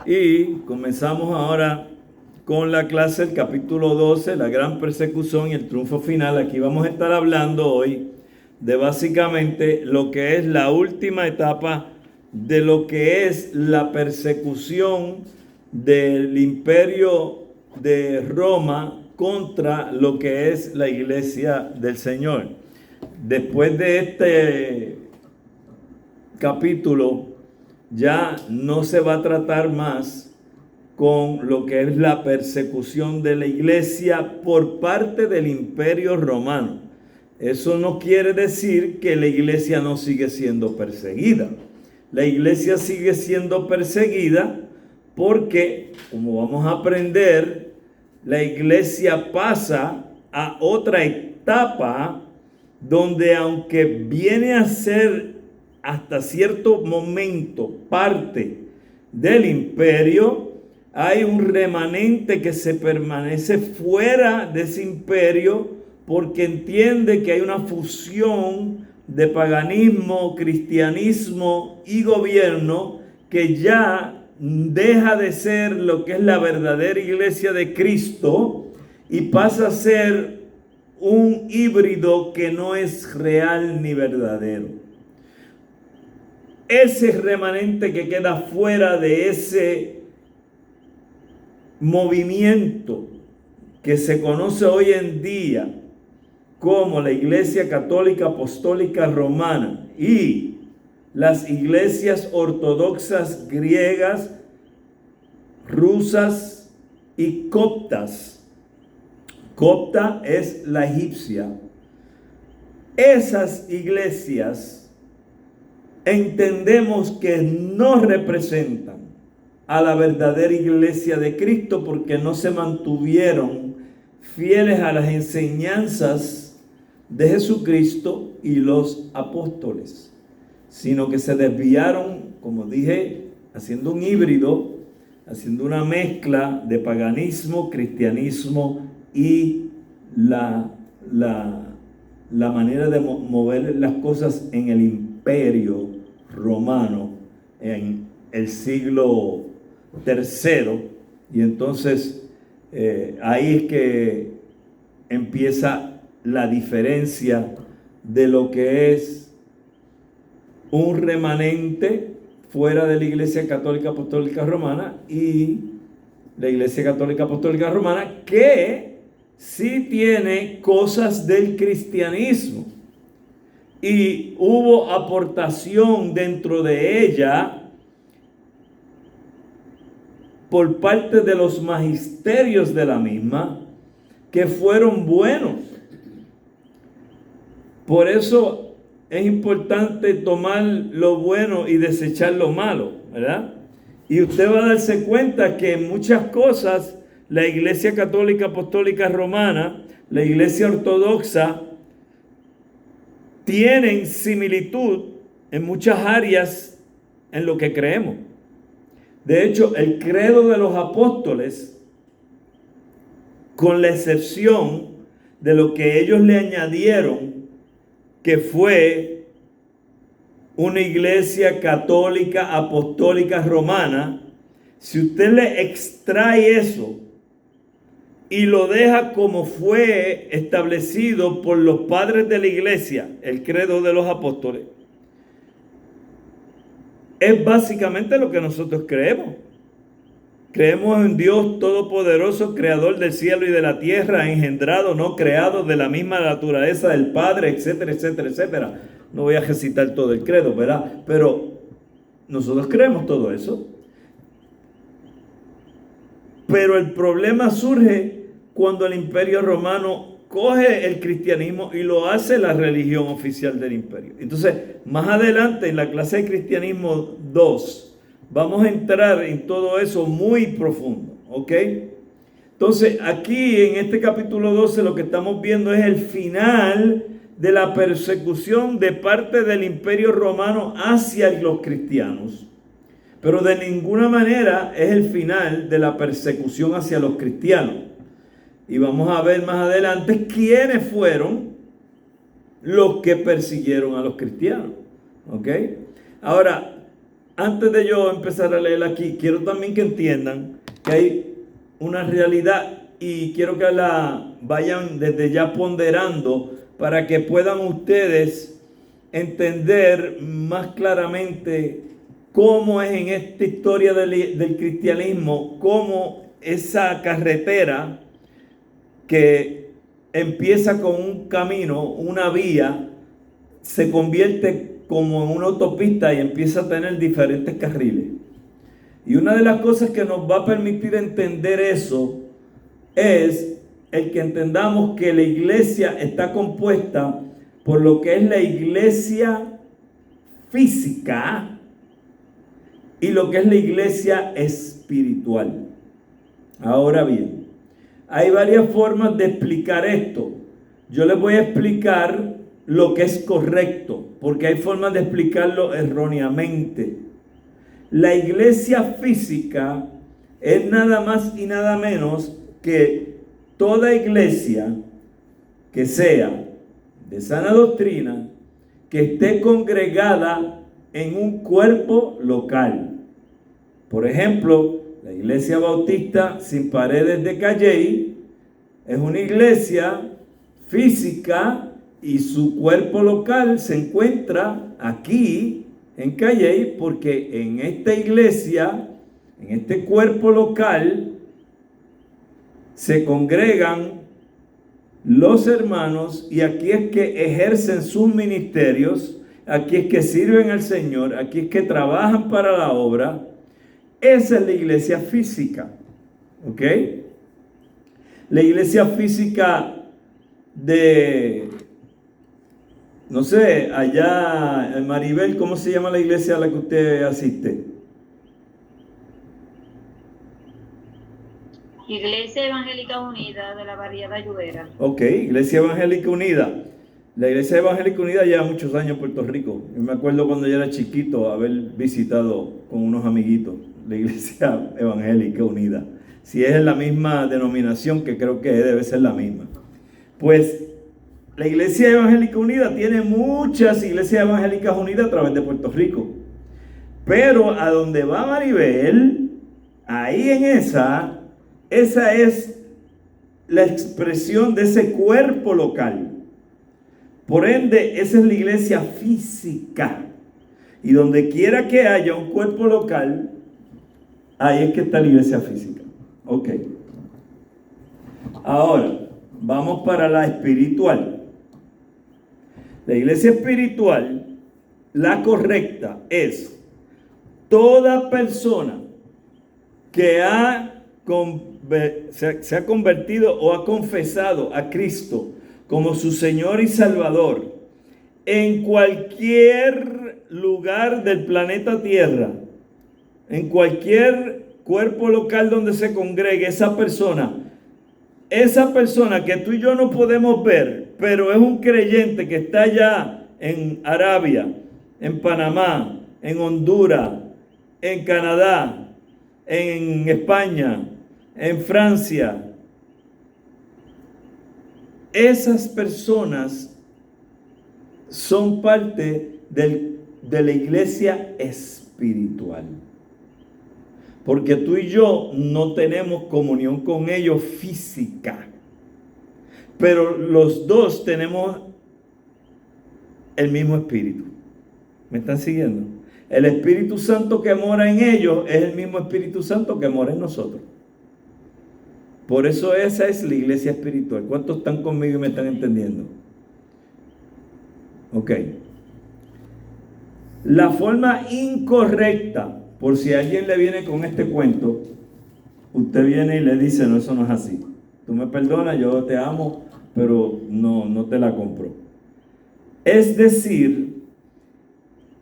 Y comenzamos ahora con la clase, el capítulo 12, la gran persecución y el triunfo final. Aquí vamos a estar hablando hoy de básicamente lo que es la última etapa de lo que es la persecución del imperio de Roma contra lo que es la iglesia del Señor. Después de este capítulo ya no se va a tratar más con lo que es la persecución de la iglesia por parte del imperio romano. Eso no quiere decir que la iglesia no sigue siendo perseguida. La iglesia sigue siendo perseguida porque, como vamos a aprender, la iglesia pasa a otra etapa donde, aunque viene a ser hasta cierto momento parte del imperio, hay un remanente que se permanece fuera de ese imperio porque entiende que hay una fusión de paganismo, cristianismo y gobierno que ya deja de ser lo que es la verdadera iglesia de Cristo y pasa a ser un híbrido que no es real ni verdadero. Ese remanente que queda fuera de ese movimiento que se conoce hoy en día como la Iglesia Católica Apostólica Romana y las iglesias ortodoxas griegas, rusas y coptas. Copta es la egipcia. Esas iglesias entendemos que no representan a la verdadera iglesia de Cristo porque no se mantuvieron fieles a las enseñanzas de Jesucristo y los apóstoles, sino que se desviaron, como dije, haciendo un híbrido, haciendo una mezcla de paganismo, cristianismo y la manera de mover las cosas en el imperio romano en el siglo III. Y entonces ahí es que empieza la diferencia de lo que es un remanente fuera de la Iglesia Católica Apostólica Romana y la Iglesia Católica Apostólica Romana, que sí tiene cosas del cristianismo y hubo aportación dentro de ella por parte de los magisterios de la misma que fueron buenos. Por eso es importante tomar lo bueno y desechar lo malo, ¿verdad? Y usted va a darse cuenta que en muchas cosas la Iglesia Católica Apostólica Romana, la Iglesia Ortodoxa, tienen similitud en muchas áreas en lo que creemos. De hecho, el credo de los apóstoles, con la excepción de lo que ellos le añadieron, que fue una iglesia católica apostólica romana, si usted le extrae eso y lo deja como fue establecido por los padres de la iglesia, el credo de los apóstoles, es básicamente lo que nosotros creemos. Creemos en Dios Todopoderoso, creador del cielo y de la tierra, engendrado, no creado, de la misma naturaleza del Padre, etcétera, etcétera, etcétera. No voy a recitar todo el credo, ¿verdad? Pero nosotros creemos todo eso. Pero el problema surge cuando el imperio romano coge el cristianismo y lo hace la religión oficial del imperio. Entonces, más adelante en la clase de Cristianismo 2, vamos a entrar en todo eso muy profundo, ¿ok? Entonces, aquí en este capítulo 12 lo que estamos viendo es el final de la persecución de parte del imperio romano hacia los cristianos. Pero de ninguna manera es el final de la persecución hacia los cristianos. Y vamos a ver más adelante quiénes fueron los que persiguieron a los cristianos. ¿Ok? Ahora, antes de yo empezar a leer aquí, quiero también que entiendan que hay una realidad y quiero que la vayan desde ya ponderando para que puedan ustedes entender más claramente cómo es en esta historia del cristianismo, cómo esa carretera que empieza con un camino, una vía, se convierte como en una autopista y empieza a tener diferentes carriles. Y una de las cosas que nos va a permitir entender eso es el que entendamos que la iglesia está compuesta por lo que es la iglesia física y lo que es la iglesia espiritual. Ahora bien, hay varias formas de explicar esto. Yo les voy a explicar lo que es correcto, porque hay formas de explicarlo erróneamente. La iglesia física es nada más y nada menos que toda iglesia que sea de sana doctrina, que esté congregada en un cuerpo local. Por ejemplo, la iglesia bautista sin paredes de Calley es una iglesia física y su cuerpo local se encuentra aquí en Calley, porque en esta iglesia, en este cuerpo local, se congregan los hermanos y aquí es que ejercen sus ministerios, aquí es que sirven al Señor, aquí es que trabajan para la obra. Esa es la iglesia física, ¿ok? La iglesia física de, no sé, allá en Maribel, ¿cómo se llama la iglesia a la que usted asiste? Iglesia Evangélica Unida de la Barriada Ayudera. Ok, Iglesia Evangélica Unida. La Iglesia Evangélica Unida lleva muchos años en Puerto Rico. Yo me acuerdo cuando yo era chiquito haber visitado con unos amiguitos la Iglesia Evangélica Unida. Si es la misma denominación, que creo que debe ser la misma. Pues la Iglesia Evangélica Unida tiene muchas iglesias evangélicas unidas a través de Puerto Rico. Pero a donde va Maribel, ahí en esa es la expresión de ese cuerpo local. Por ende, esa es la iglesia física. Y donde quiera que haya un cuerpo local, ahí es que está la iglesia física. Ok. Ahora, vamos para la espiritual. La iglesia espiritual, la correcta es toda persona que se ha convertido o ha confesado a Cristo como su Señor y Salvador en cualquier lugar del planeta Tierra, en cualquier cuerpo local donde se congregue esa persona que tú y yo no podemos ver, pero es un creyente que está allá en Arabia, en Panamá, en Honduras, en Canadá, en España, en Francia. Esas personas son parte de la iglesia espiritual. Porque tú y yo no tenemos comunión con ellos física. Pero los dos tenemos el mismo espíritu. ¿Me están siguiendo? El Espíritu Santo que mora en ellos es el mismo Espíritu Santo que mora en nosotros. Por eso esa es la iglesia espiritual. ¿Cuántos están conmigo y me están entendiendo? Ok. La forma incorrecta, por si alguien le viene con este cuento, usted viene y le dice, no, eso no es así. Tú me perdonas, yo te amo, pero no te la compro. Es decir,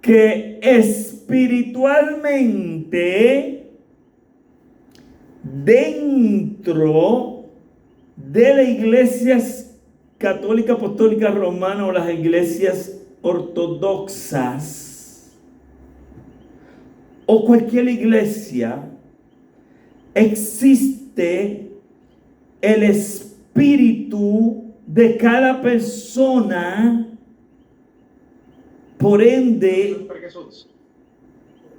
que espiritualmente, dentro de las iglesias católica, apostólica, romana o las iglesias ortodoxas o cualquier iglesia, existe el espíritu de cada persona. Por ende,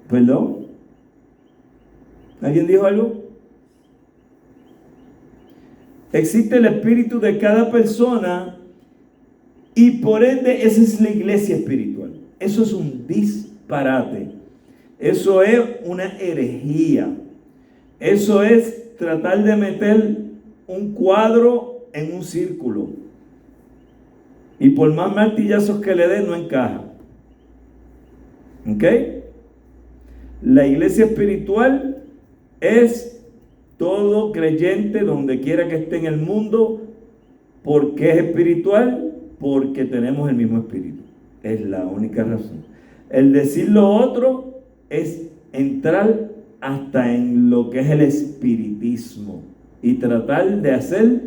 ¿Perdón? ¿Alguien dijo algo? Existe el espíritu de cada persona y por ende esa es la iglesia espiritual. Eso es un disparate. Eso es una herejía. Eso es tratar de meter un cuadro en un círculo. Y por más martillazos que le den, no encaja. ¿Ok? La iglesia espiritual es todo creyente, donde quiera que esté en el mundo. ¿Por qué es espiritual? Porque tenemos el mismo espíritu. Es la única razón. El decir lo otro es entrar hasta en lo que es el espiritismo y tratar de hacer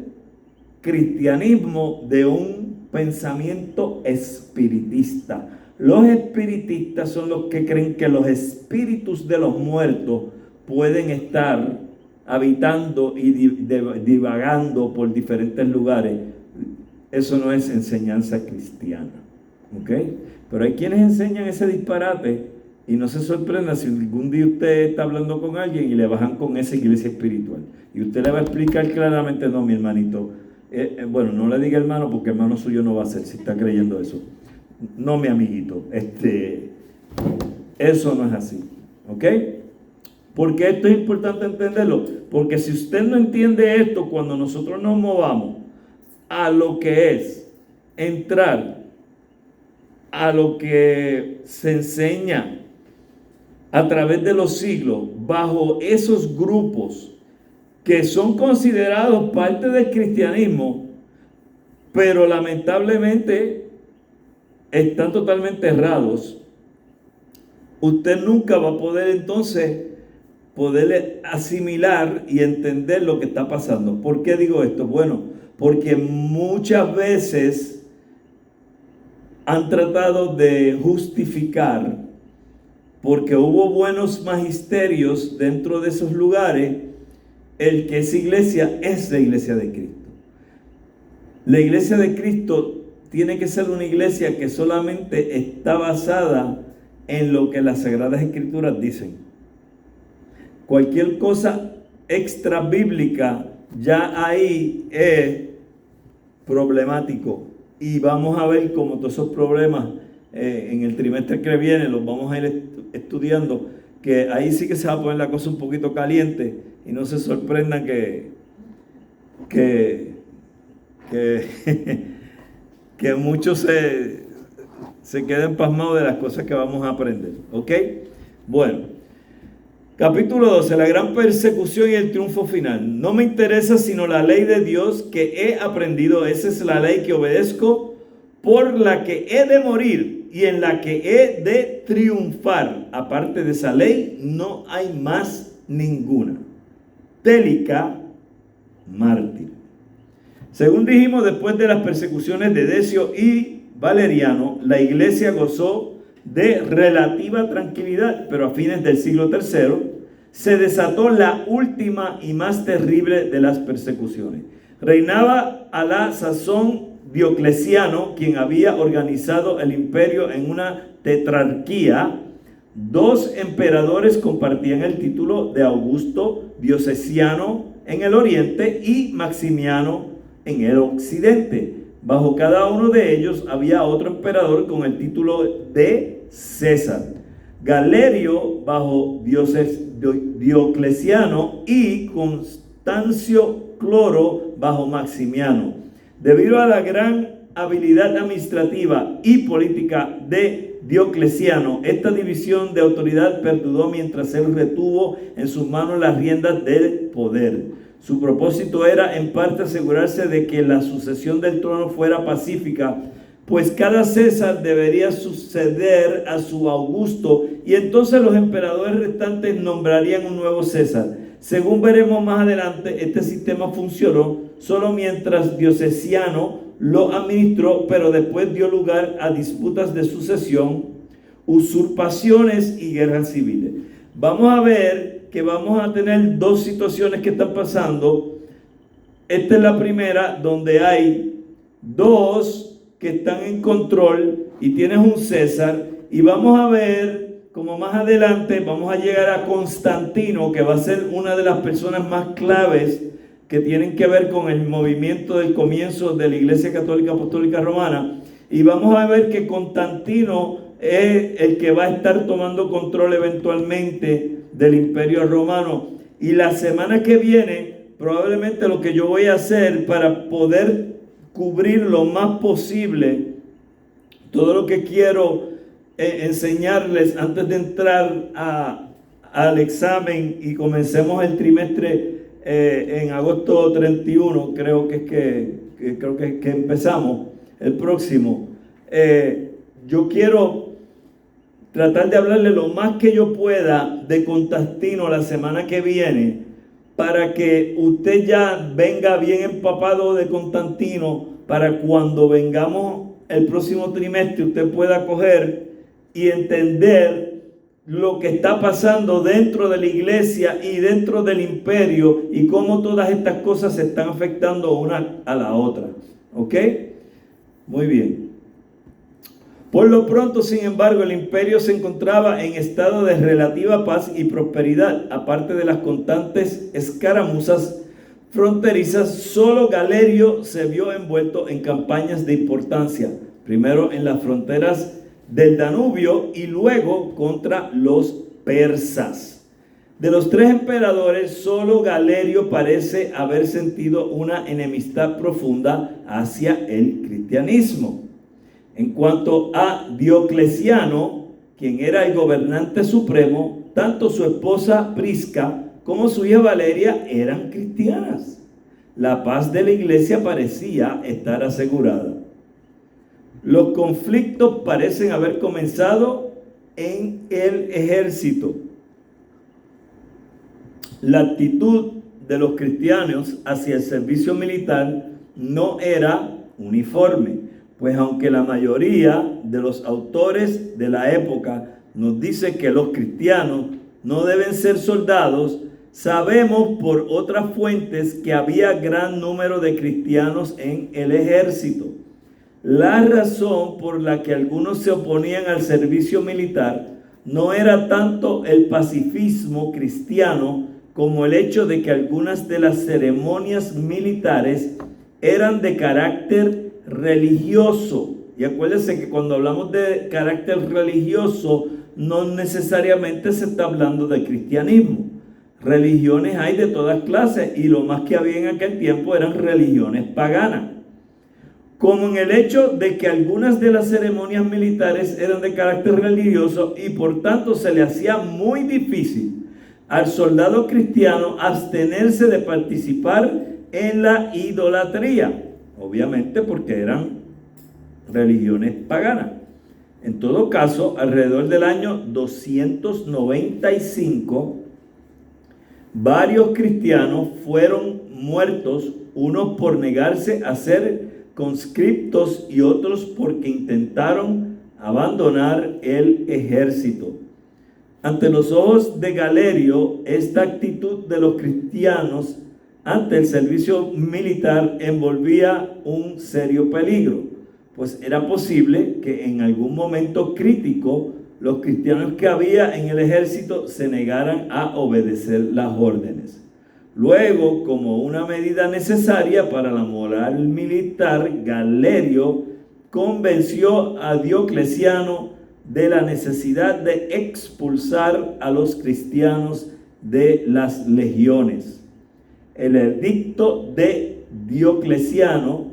cristianismo de un pensamiento espiritista. Los espiritistas son los que creen que los espíritus de los muertos pueden estar habitando y divagando por diferentes lugares. Eso no es enseñanza cristiana, ¿ok? Pero hay quienes enseñan ese disparate y no se sorprenda si algún día usted está hablando con alguien y le bajan con esa iglesia espiritual y usted le va a explicar claramente: no, mi hermanito, bueno, no le diga hermano, porque hermano suyo no va a ser si está creyendo eso. No, mi amiguito, eso no es así, ¿ok? Porque esto es importante entenderlo, porque si usted no entiende esto, cuando nosotros nos movamos a lo que es entrar a lo que se enseña a través de los siglos, bajo esos grupos que son considerados parte del cristianismo, pero lamentablemente están totalmente errados, usted nunca va a poder entonces poder asimilar y entender lo que está pasando. ¿Por qué digo esto? Bueno, porque muchas veces han tratado de justificar, porque hubo buenos magisterios dentro de esos lugares, el que esa iglesia es la iglesia de Cristo. La iglesia de Cristo tiene que ser una iglesia que solamente está basada en lo que las Sagradas Escrituras dicen. Cualquier cosa extra bíblica ya ahí es problemático. Y vamos a ver cómo todos esos problemas en el trimestre que viene los vamos a ir estudiando, que ahí sí que se va a poner la cosa un poquito caliente y no se sorprendan que muchos se queden pasmados de las cosas que vamos a aprender. ¿Ok? Bueno. Capítulo 12, la gran persecución y el triunfo final. No me interesa sino la ley de Dios que he aprendido. Esa es la ley que obedezco, por la que he de morir y en la que he de triunfar. Aparte de esa ley, no hay más ninguna. Télica, mártir. Según dijimos, después de las persecuciones de Decio y Valeriano, la iglesia gozó de relativa tranquilidad, pero a fines del siglo III se desató la última y más terrible de las persecuciones. Reinaba a la sazón Diocleciano, quien había organizado el imperio en una tetrarquía. Dos emperadores compartían el título de Augusto, Diocleciano en el oriente y Maximiano en el occidente. Bajo cada uno de ellos había otro emperador con el título de César. Galerio bajo Diocleciano y Constancio Cloro bajo Maximiano. Debido a la gran habilidad administrativa y política de Diocleciano, esta división de autoridad perduró mientras él retuvo en sus manos las riendas del poder. Su propósito era en parte asegurarse de que la sucesión del trono fuera pacífica, pues cada César debería suceder a su Augusto y entonces los emperadores restantes nombrarían un nuevo César. Según veremos más adelante, este sistema funcionó solo mientras Diocleciano lo administró, pero después dio lugar a disputas de sucesión, usurpaciones y guerras civiles. Vamos a ver que vamos a tener dos situaciones que están pasando. Esta es la primera, donde hay dos que están en control y tienes un César, y vamos a ver como más adelante vamos a llegar a Constantino, que va a ser una de las personas más claves que tienen que ver con el movimiento del comienzo de la Iglesia Católica Apostólica Romana, y vamos a ver que Constantino es el que va a estar tomando control eventualmente del Imperio Romano. Y la semana que viene, probablemente lo que yo voy a hacer para poder cubrir lo más posible todo lo que quiero enseñarles antes de entrar al examen y comencemos el trimestre en agosto 31, creo que empezamos el próximo. Yo quiero tratar de hablarle lo más que yo pueda de Constantino la semana que viene, para que usted ya venga bien empapado de Constantino, para cuando vengamos el próximo trimestre usted pueda coger y entender lo que está pasando dentro de la iglesia y dentro del imperio, y cómo todas estas cosas se están afectando una a la otra. ¿Ok? Muy bien. Por lo pronto, sin embargo, el imperio se encontraba en estado de relativa paz y prosperidad. Aparte de las constantes escaramuzas fronterizas, solo Galerio se vio envuelto en campañas de importancia, primero en las fronteras del Danubio y luego contra los persas. De los tres emperadores, solo Galerio parece haber sentido una enemistad profunda hacia el cristianismo. En cuanto a Diocleciano, quien era el gobernante supremo, tanto su esposa Prisca como su hija Valeria eran cristianas. La paz de la iglesia parecía estar asegurada. Los conflictos parecen haber comenzado en el ejército. La actitud de los cristianos hacia el servicio militar no era uniforme, pues aunque la mayoría de los autores de la época nos dice que los cristianos no deben ser soldados, sabemos por otras fuentes que había gran número de cristianos en el ejército. La razón por la que algunos se oponían al servicio militar no era tanto el pacifismo cristiano como el hecho de que algunas de las ceremonias militares eran de carácter religioso. Y acuérdense que cuando hablamos de carácter religioso, no necesariamente se está hablando de cristianismo. Religiones hay de todas clases, y lo más que había en aquel tiempo eran religiones paganas. Como en el hecho de que algunas de las ceremonias militares eran de carácter religioso y por tanto se le hacía muy difícil al soldado cristiano abstenerse de participar en la idolatría, obviamente porque eran religiones paganas. En todo caso, alrededor del año 295, varios cristianos fueron muertos, unos por negarse a ser conscriptos y otros porque intentaron abandonar el ejército. Ante los ojos de Galerio, esta actitud de los cristianos ante el servicio militar envolvía un serio peligro, pues era posible que en algún momento crítico los cristianos que había en el ejército se negaran a obedecer las órdenes. Luego, como una medida necesaria para la moral militar, Galerio convenció a Diocleciano de la necesidad de expulsar a los cristianos de las legiones. El edicto de Diocleciano,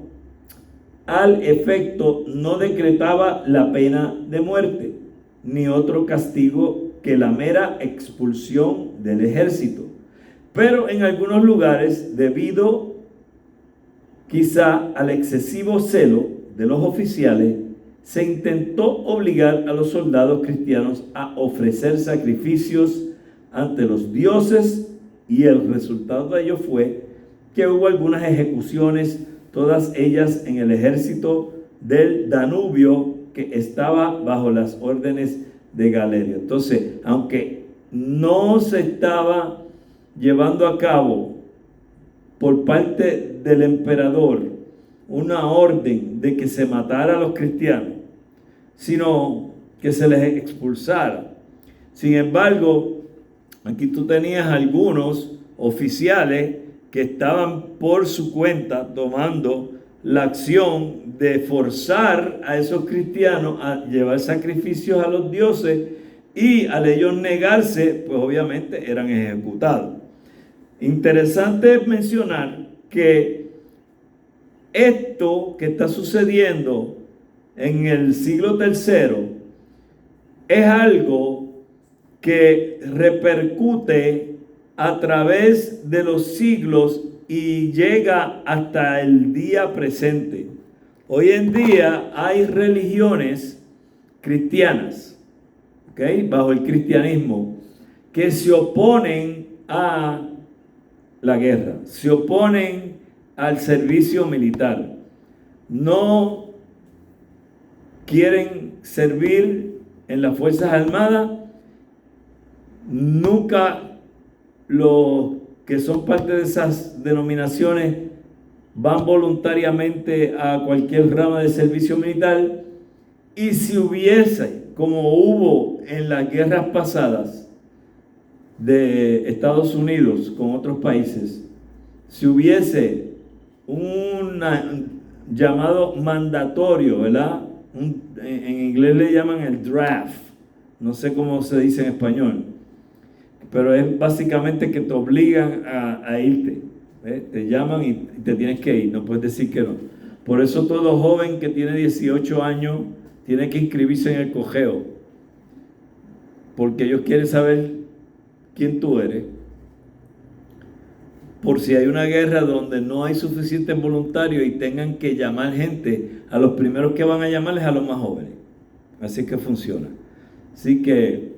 al efecto, no decretaba la pena de muerte, ni otro castigo que la mera expulsión del ejército. Pero en algunos lugares, debido quizá al excesivo celo de los oficiales, se intentó obligar a los soldados cristianos a ofrecer sacrificios ante los dioses, y el resultado de ello fue que hubo algunas ejecuciones, todas ellas en el ejército del Danubio, que estaba bajo las órdenes de Galerio. Entonces, aunque no se estaba llevando a cabo por parte del emperador una orden de que se matara a los cristianos, sino que se les expulsara, Sin embargo, aquí tú tenías algunos oficiales que estaban por su cuenta tomando la acción de forzar a esos cristianos a llevar sacrificios a los dioses, y al ellos negarse, pues obviamente eran ejecutados. Interesante mencionar que esto que está sucediendo en el siglo III es algo que repercute a través de los siglos y llega hasta el día presente. Hoy en día hay religiones cristianas, ¿okay?, bajo el cristianismo, que se oponen a la guerra, se oponen al servicio militar, no quieren servir en las Fuerzas Armadas. Nunca los que son parte de esas denominaciones van voluntariamente a cualquier rama de servicio militar. Y si hubiese, como hubo en las guerras pasadas de Estados Unidos con otros países, si hubiese un llamado mandatorio, ¿verdad? En inglés le llaman el draft, no sé cómo se dice en español, pero es básicamente que te obligan a irte, ¿ves? Te llaman y te tienes que ir, no puedes decir que no. Por eso todo joven que tiene 18 años tiene que inscribirse en el cojeo, porque ellos quieren saber quién tú eres, por si hay una guerra donde no hay suficientes voluntarios y tengan que llamar gente. A los primeros que van a llamar es a los más jóvenes. Así que funciona. Así que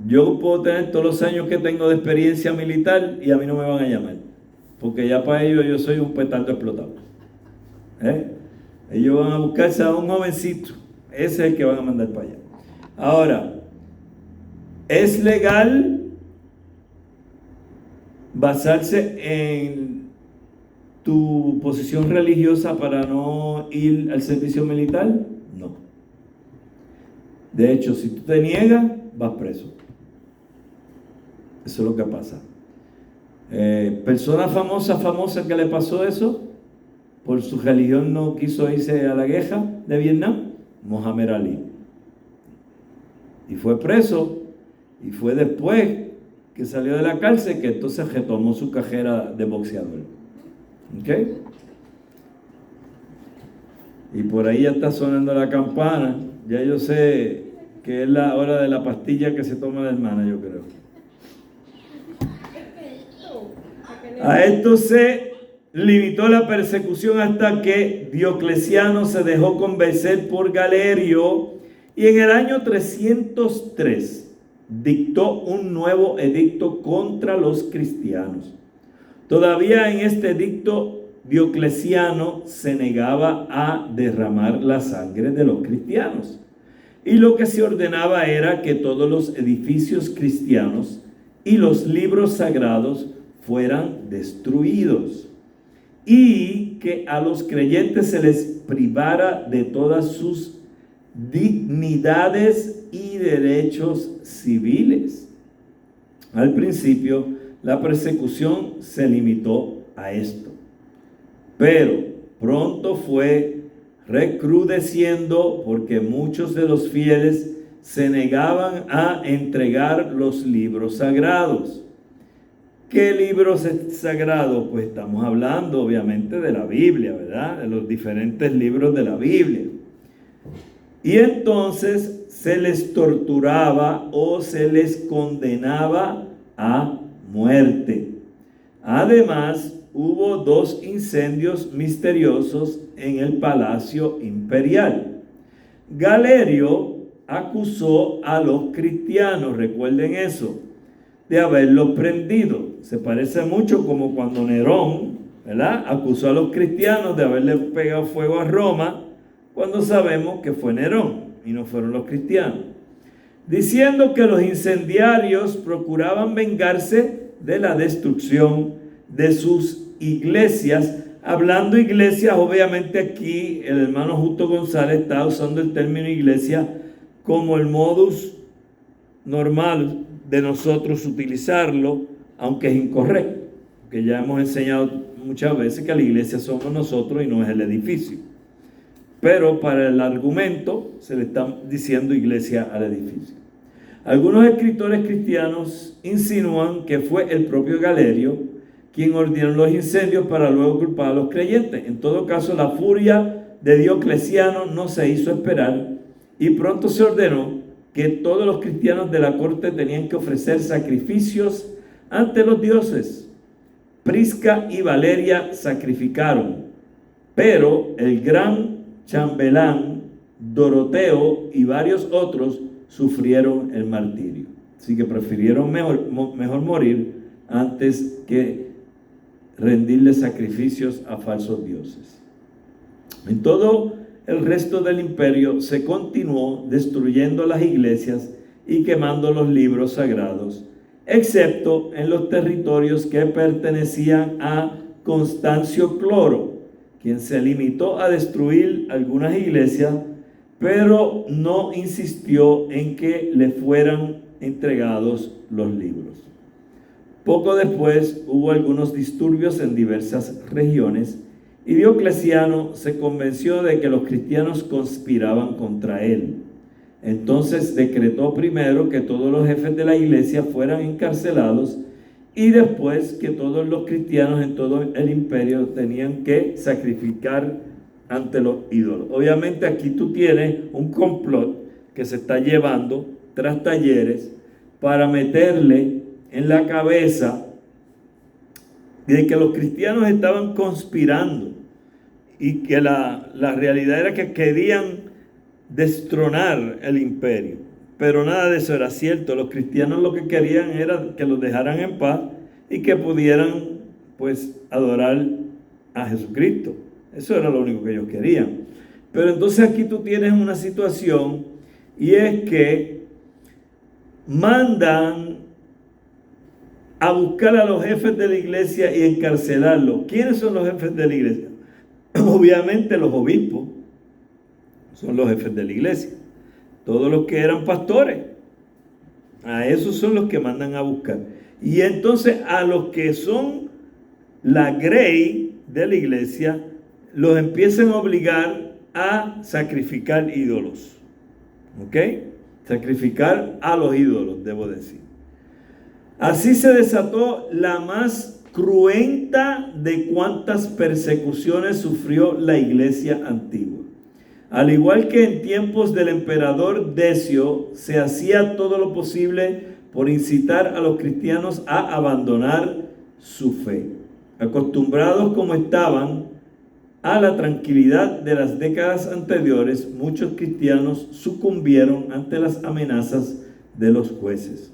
yo puedo tener todos los años que tengo de experiencia militar y a mí no me van a llamar, porque ya para ellos yo soy un petardo explotado. Ellos van a buscarse a un jovencito, ese es el que van a mandar para allá. Ahora, ¿es legal basarse en tu posición religiosa para no ir al servicio militar? No. De hecho, si tú te niegas, vas preso. Eso es lo que pasa. Persona famosa que le pasó eso, por su religión no quiso irse a la guerra de Vietnam, Muhammad Ali. Y fue preso, y fue después que salió de la cárcel que entonces retomó su carrera de boxeador. ¿Ok? Y por ahí ya está sonando la campana. Ya yo sé que es la hora de la pastilla que se toma la hermana, yo creo. A esto se limitó la persecución hasta que Diocleciano se dejó convencer por Galerio, y en el año 303 dictó un nuevo edicto contra los cristianos. Todavía en este edicto, Diocleciano se negaba a derramar la sangre de los cristianos. Y lo que se ordenaba era que todos los edificios cristianos y los libros sagrados fueran destruidos, y que a los creyentes se les privara de todas sus dignidades y derechos civiles. Al principio, la persecución se limitó a esto, pero pronto fue recrudeciendo porque muchos de los fieles se negaban a entregar los libros sagrados. ¿Qué libros sagrados? Pues estamos hablando obviamente de la Biblia, ¿verdad? De los diferentes libros de la Biblia. Y entonces se les torturaba o se les condenaba a muerte. Además, hubo 2 incendios misteriosos en el Palacio Imperial. Galerio acusó a los cristianos, recuerden eso, de haberlos prendido. Se parece mucho como cuando Nerón, ¿verdad?, acusó a los cristianos de haberle pegado fuego a Roma, cuando sabemos que fue Nerón y no fueron los cristianos, diciendo que los incendiarios procuraban vengarse de la destrucción de sus iglesias. Hablando iglesias, obviamente aquí el hermano Justo González está usando el término iglesia como el modus normal de nosotros utilizarlo, aunque es incorrecto, que ya hemos enseñado muchas veces que la iglesia somos nosotros y no es el edificio. Pero para el argumento se le está diciendo iglesia al edificio. Algunos escritores cristianos insinúan que fue el propio Galerio quien ordenó los incendios para luego culpar a los creyentes. En todo caso, la furia de Diocleciano no se hizo esperar y pronto se ordenó que todos los cristianos de la corte tenían que ofrecer sacrificios ante los dioses. Prisca y Valeria sacrificaron, pero el gran chambelán Doroteo y varios otros sufrieron el martirio. Así que prefirieron mejor morir antes que rendirle sacrificios a falsos dioses. En todo el resto del imperio se continuó destruyendo las iglesias y quemando los libros sagrados, excepto en los territorios que pertenecían a Constancio Cloro, quien se limitó a destruir algunas iglesias, pero no insistió en que le fueran entregados los libros. Poco después hubo algunos disturbios en diversas regiones y Diocleciano se convenció de que los cristianos conspiraban contra él. Entonces decretó primero que todos los jefes de la iglesia fueran encarcelados y después que todos los cristianos en todo el imperio tenían que sacrificar ante los ídolos. Obviamente aquí tú tienes un complot que se está llevando tras talleres para meterle en la cabeza de que los cristianos estaban conspirando y que la realidad era que querían destronar el imperio. Pero nada de eso era cierto. Los cristianos lo que querían era que los dejaran en paz y que pudieran pues adorar a Jesucristo. Eso era lo único que ellos querían. Pero entonces aquí tú tienes una situación y es que mandan a buscar a los jefes de la iglesia y encarcelarlos. ¿Quiénes son los jefes de la iglesia? Obviamente los obispos son los jefes de la iglesia. Todos los que eran pastores, a esos son los que mandan a buscar. Y entonces a los que son la grey de la iglesia, los empiezan a obligar a sacrificar ídolos. ¿Ok? Sacrificar a los ídolos, debo decir. Así se desató la más cruenta de cuantas persecuciones sufrió la iglesia antigua. Al igual que en tiempos del emperador Decio, se hacía todo lo posible por incitar a los cristianos a abandonar su fe. Acostumbrados como estaban a la tranquilidad de las décadas anteriores, muchos cristianos sucumbieron ante las amenazas de los jueces.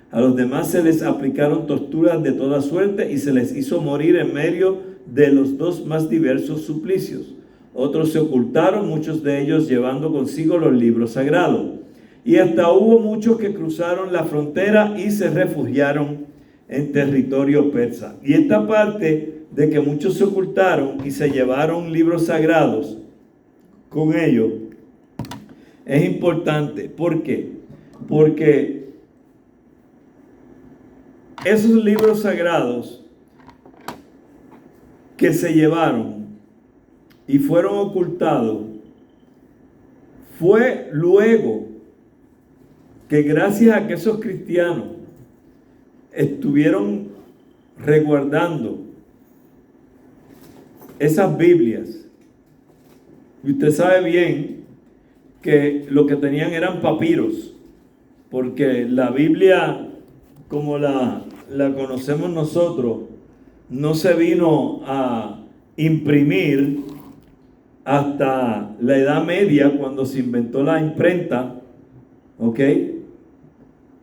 A los demás se les aplicaron torturas de toda suerte y se les hizo morir en medio de los dos más diversos suplicios. Otros se ocultaron, muchos de ellos llevando consigo los libros sagrados. Y hasta hubo muchos que cruzaron la frontera y se refugiaron en territorio persa. Y esta parte de que muchos se ocultaron y se llevaron libros sagrados con ellos es importante. ¿Por qué? Porque esos libros sagrados que se llevaron y fueron ocultados, fue luego que gracias a que esos cristianos estuvieron resguardando esas Biblias, y usted sabe bien que lo que tenían eran papiros, porque la Biblia como la conocemos nosotros no se vino a imprimir hasta la Edad Media, cuando se inventó la imprenta, ¿ok?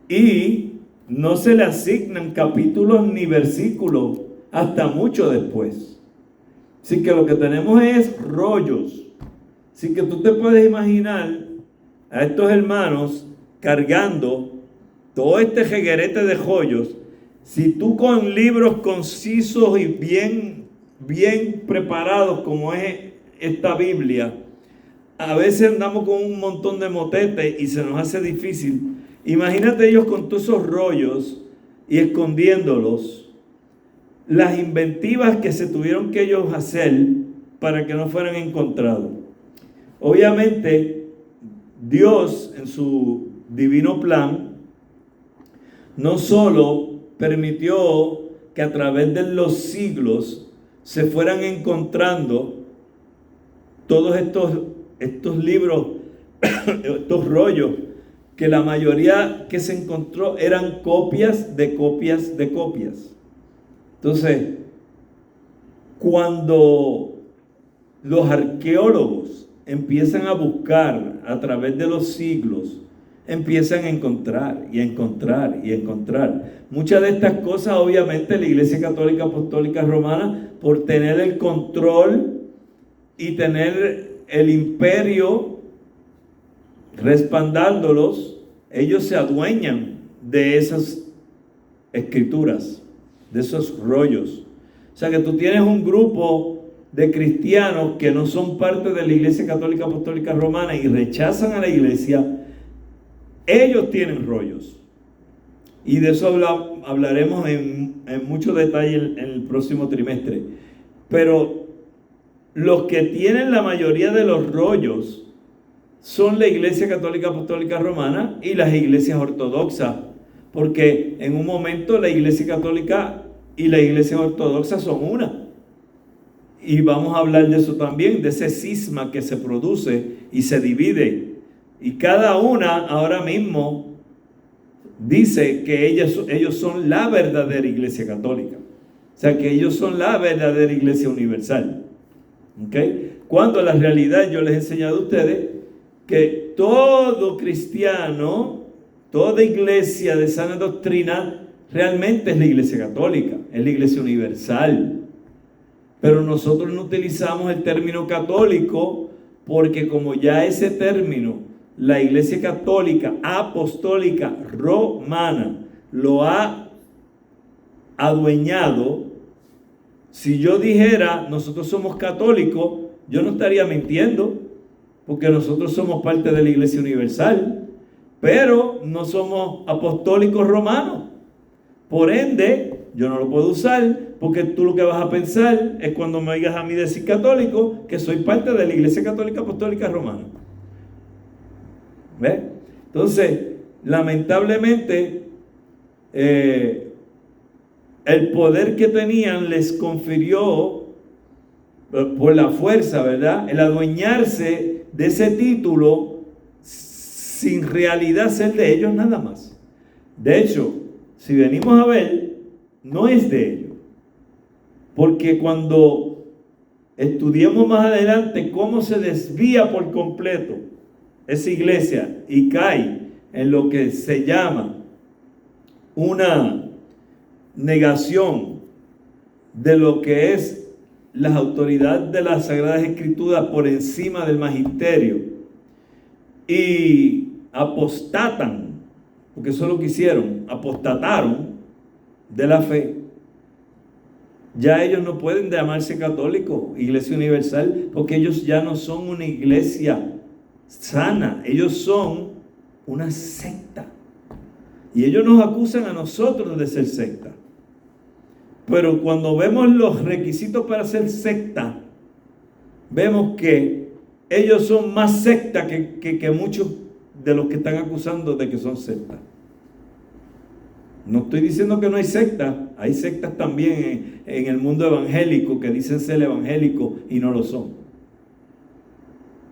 Y no se le asignan capítulos ni versículos hasta mucho después. Así que lo que tenemos es rollos. Así que tú te puedes imaginar a estos hermanos cargando todo este jeguerete de joyos. Si tú con libros concisos y bien preparados como es esta Biblia, a veces andamos con un montón de motetes y se nos hace difícil. Imagínate ellos con todos esos rollos y escondiéndolos, las inventivas que se tuvieron que ellos hacer para que no fueran encontrados. Obviamente, Dios en su divino plan no solo permitió que a través de los siglos se fueran encontrando todos estos libros, estos rollos, que la mayoría que se encontró eran copias de copias de copias. Entonces, cuando los arqueólogos empiezan a buscar a través de los siglos, empiezan a encontrar y a encontrar y a encontrar. Muchas de estas cosas, obviamente, la Iglesia Católica Apostólica Romana, por tener el control y tener el imperio respaldándolos, ellos se adueñan de esas escrituras, de esos rollos. O sea que tú tienes un grupo de cristianos que no son parte de la Iglesia Católica Apostólica Romana y rechazan a la Iglesia. Ellos tienen rollos. Y de eso hablaremos en mucho detalle en el próximo trimestre. Pero los que tienen la mayoría de los rollos son la Iglesia Católica Apostólica Romana y las iglesias ortodoxas. Porque en un momento la Iglesia Católica y la Iglesia Ortodoxa son una. Y vamos a hablar de eso también, de ese cisma que se produce y se divide. Y cada una ahora mismo dice que ellos son la verdadera Iglesia Católica. O sea, que ellos son la verdadera Iglesia Universal. ¿Okay? Cuando en la realidad yo les he enseñado a ustedes que todo cristiano, toda iglesia de sana doctrina, realmente es la Iglesia Católica, es la Iglesia Universal. Pero nosotros no utilizamos el término católico porque como ya ese término, la Iglesia Católica Apostólica Romana lo ha adueñado. Si yo dijera nosotros somos católicos, yo no estaría mintiendo, porque nosotros somos parte de la Iglesia Universal, pero no somos apostólicos romanos. Por ende, yo no lo puedo usar, porque tú lo que vas a pensar es cuando me oigas a mí decir católico, que soy parte de la Iglesia Católica Apostólica Romana. ¿Ves? Entonces, lamentablemente, el poder que tenían les confirió por la fuerza, ¿verdad? El adueñarse de ese título sin realidad ser de ellos nada más. De hecho, si venimos a ver, no es de ellos. Porque cuando estudiemos más adelante cómo se desvía por completo esa iglesia y cae en lo que se llama una negación de lo que es la autoridad de las Sagradas Escrituras por encima del magisterio y apostatan, porque eso es lo que hicieron, apostataron de la fe. Ya ellos no pueden llamarse católicos, Iglesia Universal, porque ellos ya no son una iglesia sana, ellos son una secta. Y ellos nos acusan a nosotros de ser secta. Pero cuando vemos los requisitos para ser secta, vemos que ellos son más secta que muchos de los que están acusando de que son sectas. No estoy diciendo que no hay sectas, hay sectas también en el mundo evangélico que dicen ser evangélicos y no lo son.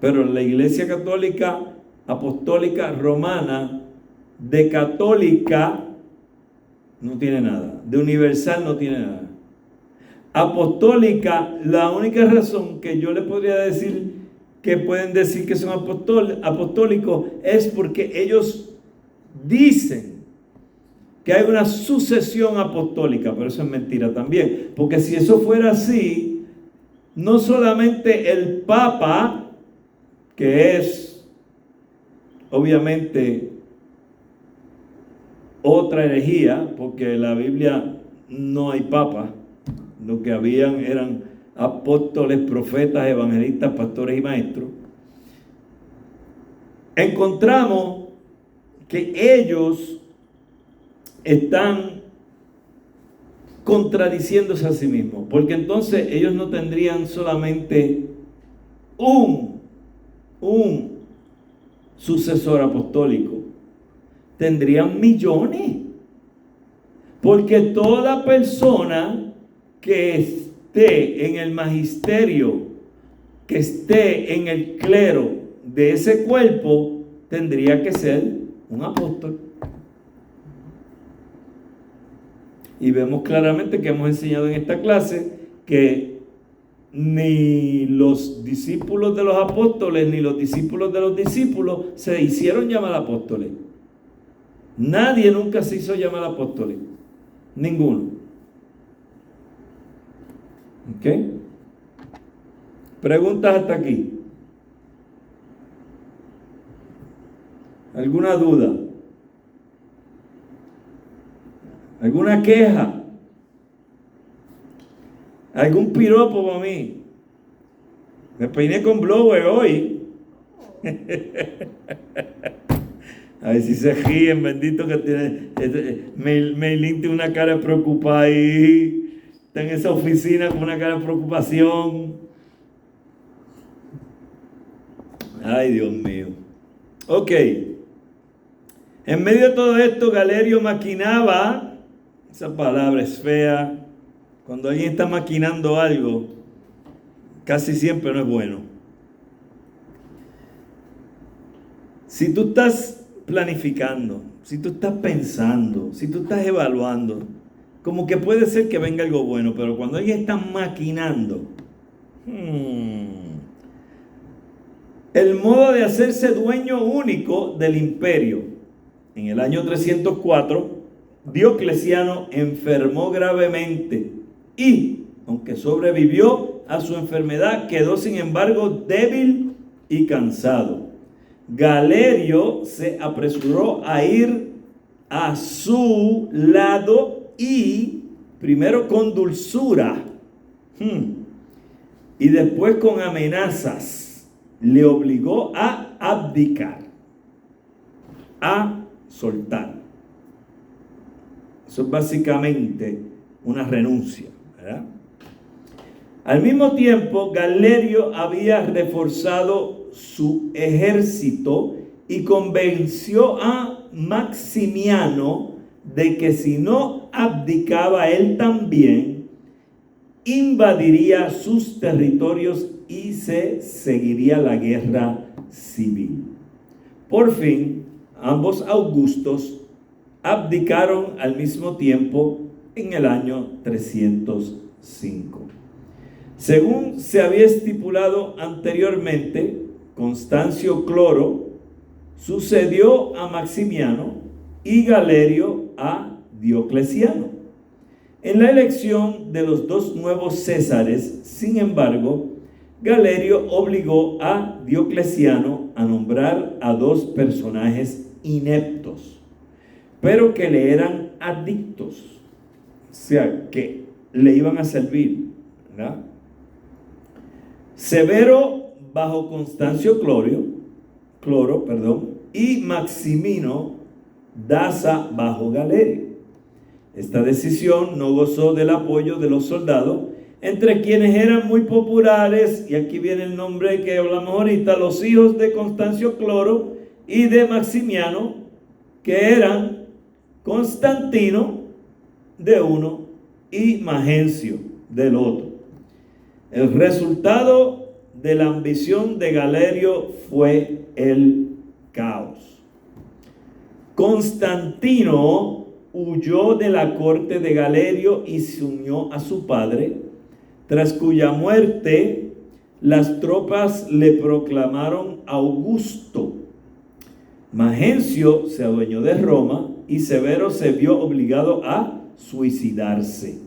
Pero la Iglesia Católica Apostólica Romana, de católica no tiene nada, de universal no tiene nada. Apostólica, la única razón que yo le podría decir que pueden decir que son apostólicos es porque ellos dicen que hay una sucesión apostólica, pero eso es mentira también, porque si eso fuera así, no solamente el Papa, que es obviamente otra herejía, porque en la Biblia no hay Papa, lo que habían eran apóstoles, profetas, evangelistas, pastores y maestros. Encontramos que ellos están contradiciéndose a sí mismos, porque entonces ellos no tendrían solamente un sucesor apostólico, tendrían millones, porque toda persona que esté en el magisterio, que esté en el clero de ese cuerpo, tendría que ser un apóstol. Y vemos claramente que hemos enseñado en esta clase que ni los discípulos de los apóstoles ni los discípulos de los discípulos se hicieron llamar apóstoles. Nadie nunca se hizo llamar apóstoles. Ninguno. ¿Ok? Preguntas hasta aquí. ¿Alguna duda? ¿Alguna queja? ¿Algún piropo para mí? Me peiné con blower hoy. A ver si se ríen, bendito que tiene. Meilín tiene una cara preocupada ahí. Está en esa oficina con una cara de preocupación. Ay, Dios mío. Ok. En medio de todo esto, Galerio maquinaba. Esa palabra es fea. Cuando alguien está maquinando algo, casi siempre no es bueno. Si tú estás planificando, si tú estás pensando, si tú estás evaluando, como que puede ser que venga algo bueno, pero cuando alguien está maquinando, el modo de hacerse dueño único del imperio. En el año 304, Diocleciano enfermó gravemente y, aunque sobrevivió a su enfermedad, quedó sin embargo débil y cansado. Galerio se apresuró a ir a su lado y, primero con dulzura y después con amenazas, le obligó a abdicar, a soltar. Eso es básicamente una renuncia, ¿verdad? Al mismo tiempo, Galerio había reforzado su ejército y convenció a Maximiano de que si no abdicaba él también, invadiría sus territorios y se seguiría la guerra civil. Por fin, ambos Augustos abdicaron al mismo tiempo en el año 305. Según se había estipulado anteriormente, Constancio Cloro sucedió a Maximiano y Galerio a Diocleciano. En la elección de los dos nuevos césares, sin embargo, Galerio obligó a Diocleciano a nombrar a dos personajes ineptos, pero que le eran adictos, o sea, que le iban a servir, ¿verdad? Severo bajo Constancio Cloro, y Maximino Daza bajo Galerio. Esta decisión no gozó del apoyo de los soldados, entre quienes eran muy populares, y aquí viene el nombre que hablamos ahorita, los hijos de Constancio Cloro y de Maximiano, que eran Constantino de uno y Magencio del otro. El resultado de la ambición de Galerio fue el caos. Constantino huyó de la corte de Galerio y se unió a su padre, tras cuya muerte las tropas le proclamaron Augusto. Magencio se adueñó de Roma y Severo se vio obligado a suicidarse.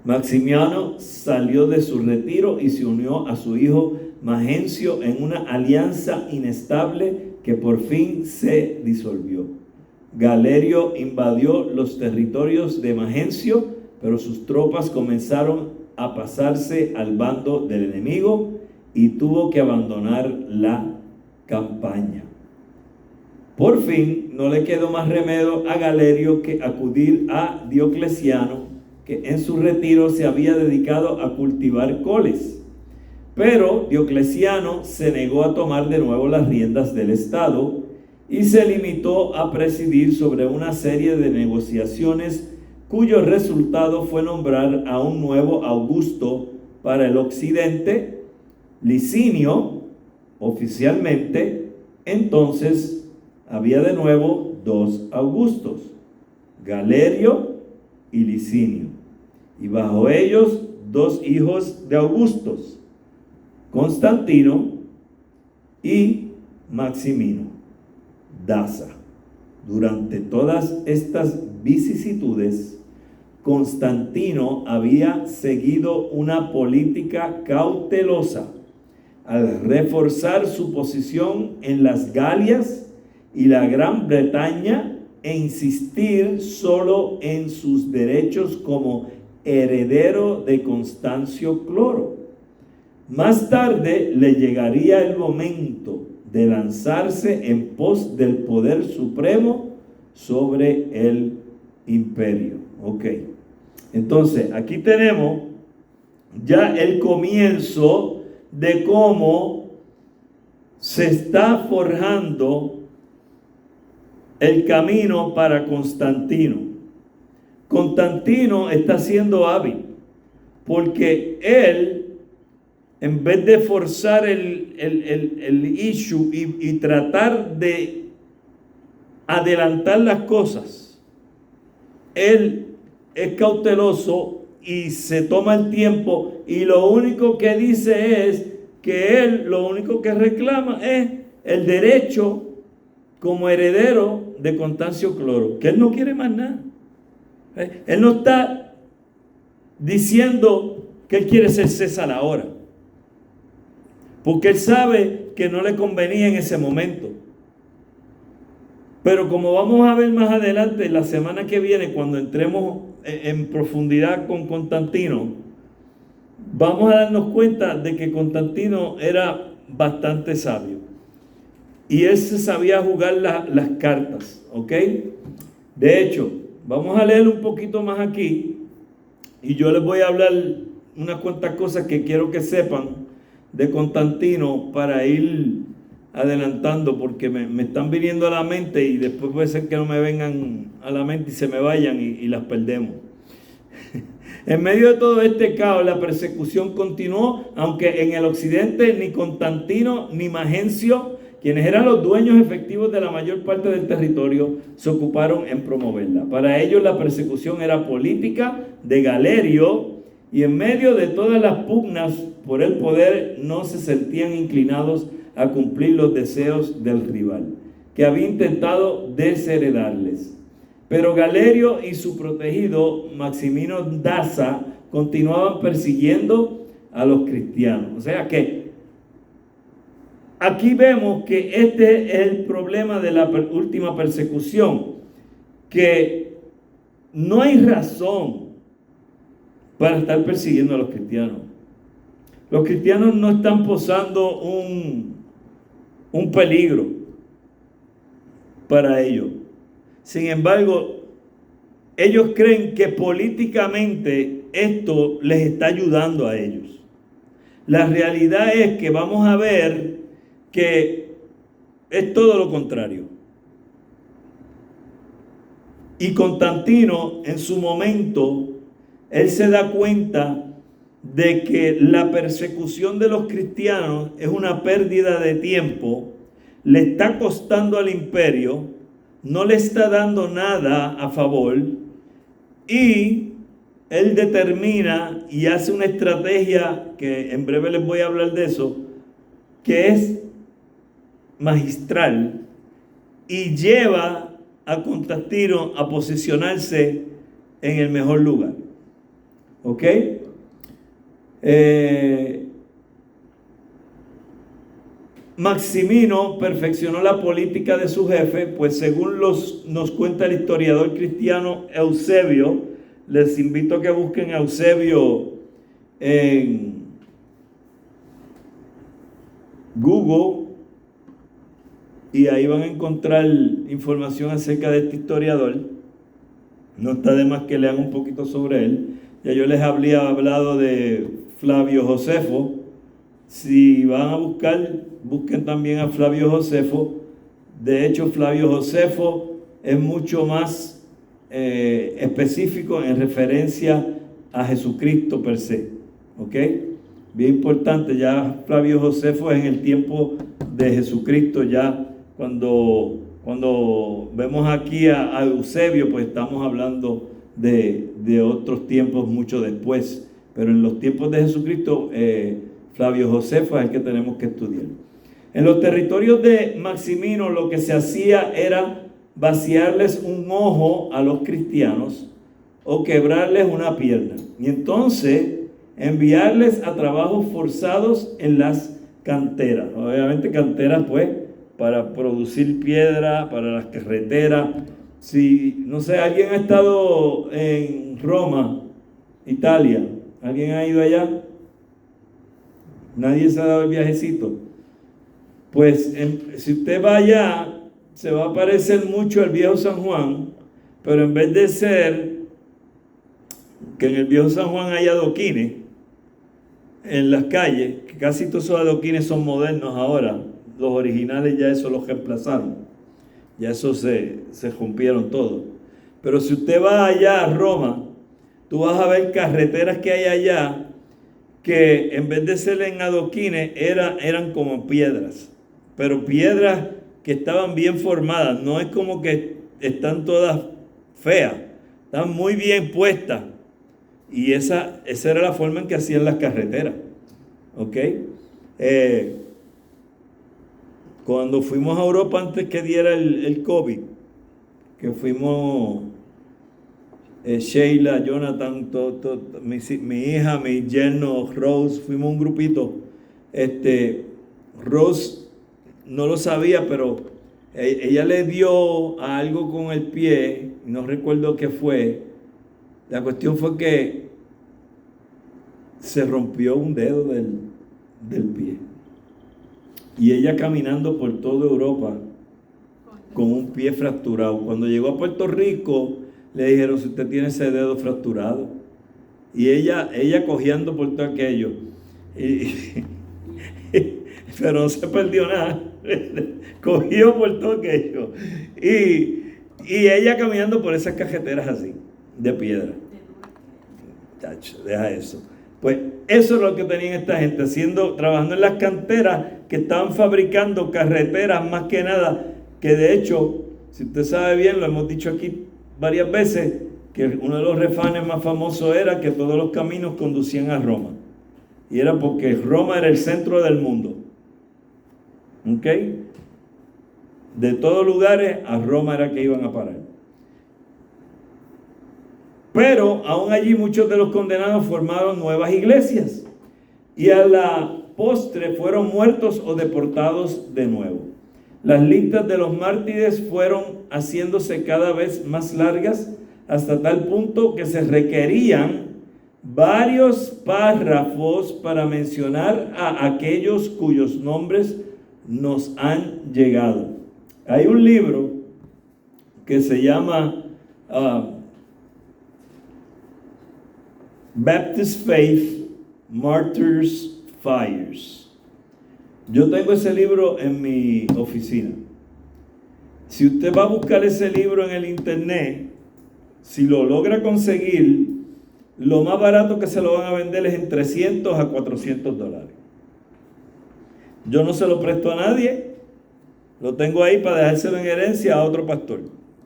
Maximiano salió de su retiro y se unió a su hijo Magencio en una alianza inestable que por fin se disolvió. Galerio invadió los territorios de Magencio, pero sus tropas comenzaron a pasarse al bando del enemigo y tuvo que abandonar la campaña. Por fin, no le quedó más remedio a Galerio que acudir a Diocleciano, que en su retiro se había dedicado a cultivar coles. Pero Diocleciano se negó a tomar de nuevo las riendas del Estado y se limitó a presidir sobre una serie de negociaciones cuyo resultado fue nombrar a un nuevo Augusto para el occidente, Licinio, oficialmente. Entonces había de nuevo dos Augustos, Galerio y Licinio, y bajo ellos dos hijos de Augustos, Constantino y Maximino. Daza. Durante todas estas vicisitudes, Constantino había seguido una política cautelosa al reforzar su posición en las Galias y la Gran Bretaña e insistir solo en sus derechos como heredero de Constancio Cloro. Más tarde le llegaría el momento de lanzarse en pos del poder supremo sobre el imperio. Ok. Entonces, aquí tenemos ya el comienzo de cómo se está forjando el camino para Constantino. Constantino está siendo hábil porque él, en vez de forzar el issue y tratar de adelantar las cosas, él es cauteloso y se toma el tiempo, y lo único que dice es que él lo único que reclama es el derecho como heredero de Constancio Cloro, que él no quiere más nada. Él no está diciendo que él quiere ser César ahora, porque él sabe que no le convenía en ese momento. Pero como vamos a ver más adelante, la semana que viene, cuando entremos en profundidad con Constantino, vamos a darnos cuenta de que Constantino era bastante sabio. Y él se sabía jugar las cartas, ¿ok? De hecho, vamos a leer un poquito más aquí, y yo les voy a hablar unas cuantas cosas que quiero que sepan de Constantino para ir adelantando, porque me están viniendo a la mente y después puede ser que no me vengan a la mente y se me vayan y las perdemos. En medio de todo este caos, la persecución continuó, aunque en el occidente ni Constantino ni Magencio, quienes eran los dueños efectivos de la mayor parte del territorio, se ocuparon en promoverla. Para ellos la persecución era política de Galerio, y en medio de todas las pugnas por el poder no se sentían inclinados a cumplir los deseos del rival, que había intentado desheredarles. Pero Galerio y su protegido Maximino Daza continuaban persiguiendo a los cristianos. O sea que aquí vemos que este es el problema de la última persecución, que no hay razón para estar persiguiendo a los cristianos. Los cristianos no están posando un peligro para ellos. Sin embargo, ellos creen que políticamente esto les está ayudando a ellos. La realidad es que vamos a ver que es todo lo contrario. Y Constantino, en su momento, él se da cuenta de que la persecución de los cristianos es una pérdida de tiempo, le está costando al imperio, no le está dando nada a favor, y él determina y hace una estrategia que en breve les voy a hablar de eso, que es magistral, y lleva a Constantino a posicionarse en el mejor lugar. ¿Ok? Maximino perfeccionó la política de su jefe, pues según nos cuenta el historiador cristiano Eusebio, les invito a que busquen a Eusebio en Google y ahí van a encontrar información acerca de este historiador. No está de más que lean un poquito sobre él. Ya yo les había hablado de Flavio Josefo. Si van a buscar, busquen también a Flavio Josefo. De hecho, Flavio Josefo es mucho más específico en referencia a Jesucristo per se. ¿Ok? Bien importante, ya Flavio Josefo es en el tiempo de Jesucristo, ya cuando vemos aquí a Eusebio, pues estamos hablando de otros tiempos mucho después. Pero en los tiempos de Jesucristo, Flavio Josefo es el que tenemos que estudiar. En los territorios de Maximino lo que se hacía era vaciarles un ojo a los cristianos o quebrarles una pierna. Y entonces enviarles a trabajos forzados en las canteras. Obviamente canteras pues para producir piedra, para las carreteras. Si, no sé, ¿alguien ha estado en Roma, Italia? ¿Alguien ha ido allá? ¿Nadie se ha dado el viajecito? Pues si usted va allá, se va a parecer mucho al viejo San Juan, pero en vez de ser que en el viejo San Juan hay adoquines en las calles, que casi todos esos adoquines son modernos ahora, los originales ya eso los reemplazaron, ya eso se rompieron todos. Pero si usted va allá a Roma, tú vas a ver carreteras que hay allá que en vez de ser en adoquines eran como piedras, pero piedras que estaban bien formadas, no es como que están todas feas, están muy bien puestas. Y esa era la forma en que hacían las carreteras. ¿Ok? Cuando fuimos a Europa antes que diera el COVID, que fuimos Sheila, Jonathan, mi hija, mi yerno, Rose, fuimos un grupito. Rose no lo sabía, pero ella le dio a algo con el pie, no recuerdo qué fue. La cuestión fue que se rompió un dedo del pie. Y ella caminando por toda Europa con un pie fracturado. Cuando llegó a Puerto Rico, le dijeron, si usted tiene ese dedo fracturado. Y ella cojeando por todo aquello. Pero no se perdió nada. Cogió por todo aquello. Y ella caminando por esas cajeteras así, de piedra. Tacho, deja eso. Pues eso es lo que tenían esta gente, trabajando en las canteras, que estaban fabricando carreteras más que nada, que de hecho, si usted sabe bien, lo hemos dicho aquí varias veces, que uno de los refanes más famosos era que todos los caminos conducían a Roma. Y era porque Roma era el centro del mundo. ¿Ok? De todos lugares a Roma era que iban a parar. Pero aún allí muchos de los condenados formaron nuevas iglesias y a la postre fueron muertos o deportados de nuevo. Las listas de los mártires fueron haciéndose cada vez más largas hasta tal punto que se requerían varios párrafos para mencionar a aquellos cuyos nombres nos han llegado. Hay un libro que se llama Baptist Faith, Martyrs, Fires. Yo tengo ese libro en mi oficina. Si usted va a buscar ese libro en el internet, si lo logra conseguir, lo más barato que se lo van a vender es en $300 a $400. Yo no se lo presto a nadie, lo tengo ahí para dejárselo en herencia a otro pastor,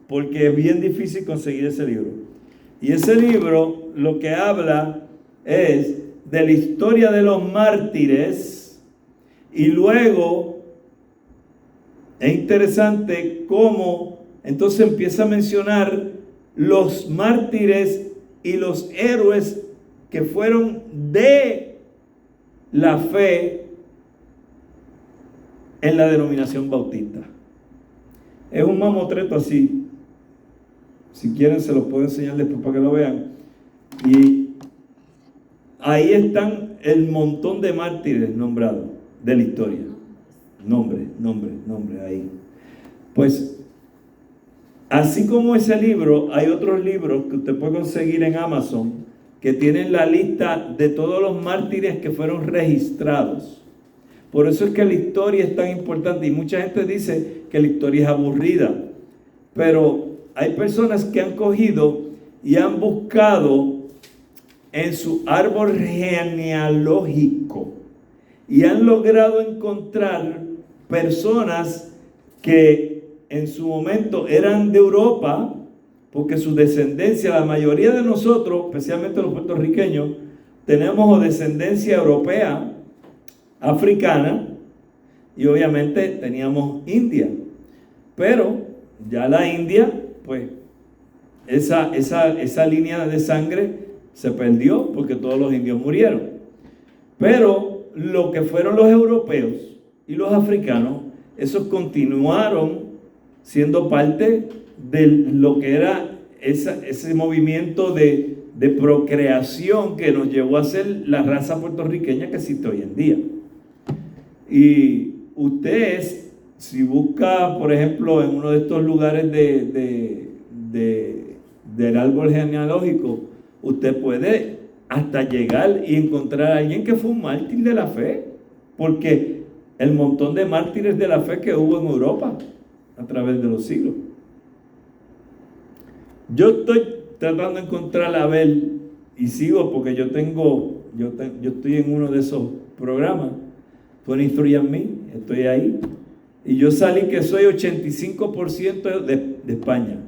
porque es bien difícil conseguir ese libro. Y ese libro lo que habla es de la historia de los mártires, y luego es interesante cómo entonces empieza a mencionar los mártires y los héroes que fueron de la fe en la denominación bautista. Es un mamotreto así. Si quieren se los puedo enseñar después para que lo vean. Y ahí están el montón de mártires nombrados de la historia. Nombre ahí. Pues, así como ese libro, hay otros libros que usted puede conseguir en Amazon que tienen la lista de todos los mártires que fueron registrados. Por eso es que la historia es tan importante y mucha gente dice que la historia es aburrida, pero hay personas que han cogido y han buscado en su árbol genealógico y han logrado encontrar personas que en su momento eran de Europa, porque su descendencia, la mayoría de nosotros, especialmente los puertorriqueños, tenemos descendencia europea, africana, y obviamente teníamos India. Pero ya la India, pues, esa línea de sangre se perdió porque todos los indios murieron. Pero lo que fueron los europeos y los africanos, esos continuaron siendo parte de lo que era ese movimiento de procreación que nos llevó a ser la raza puertorriqueña que existe hoy en día. Y ustedes, si busca, por ejemplo, en uno de estos lugares del árbol genealógico, usted puede hasta llegar y encontrar a alguien que fue un mártir de la fe, porque el montón de mártires de la fe que hubo en Europa a través de los siglos. Yo estoy tratando de encontrar a ver, y sigo porque yo estoy en uno de esos programas, 23andMe, estoy ahí, y yo salí que soy 85% de España,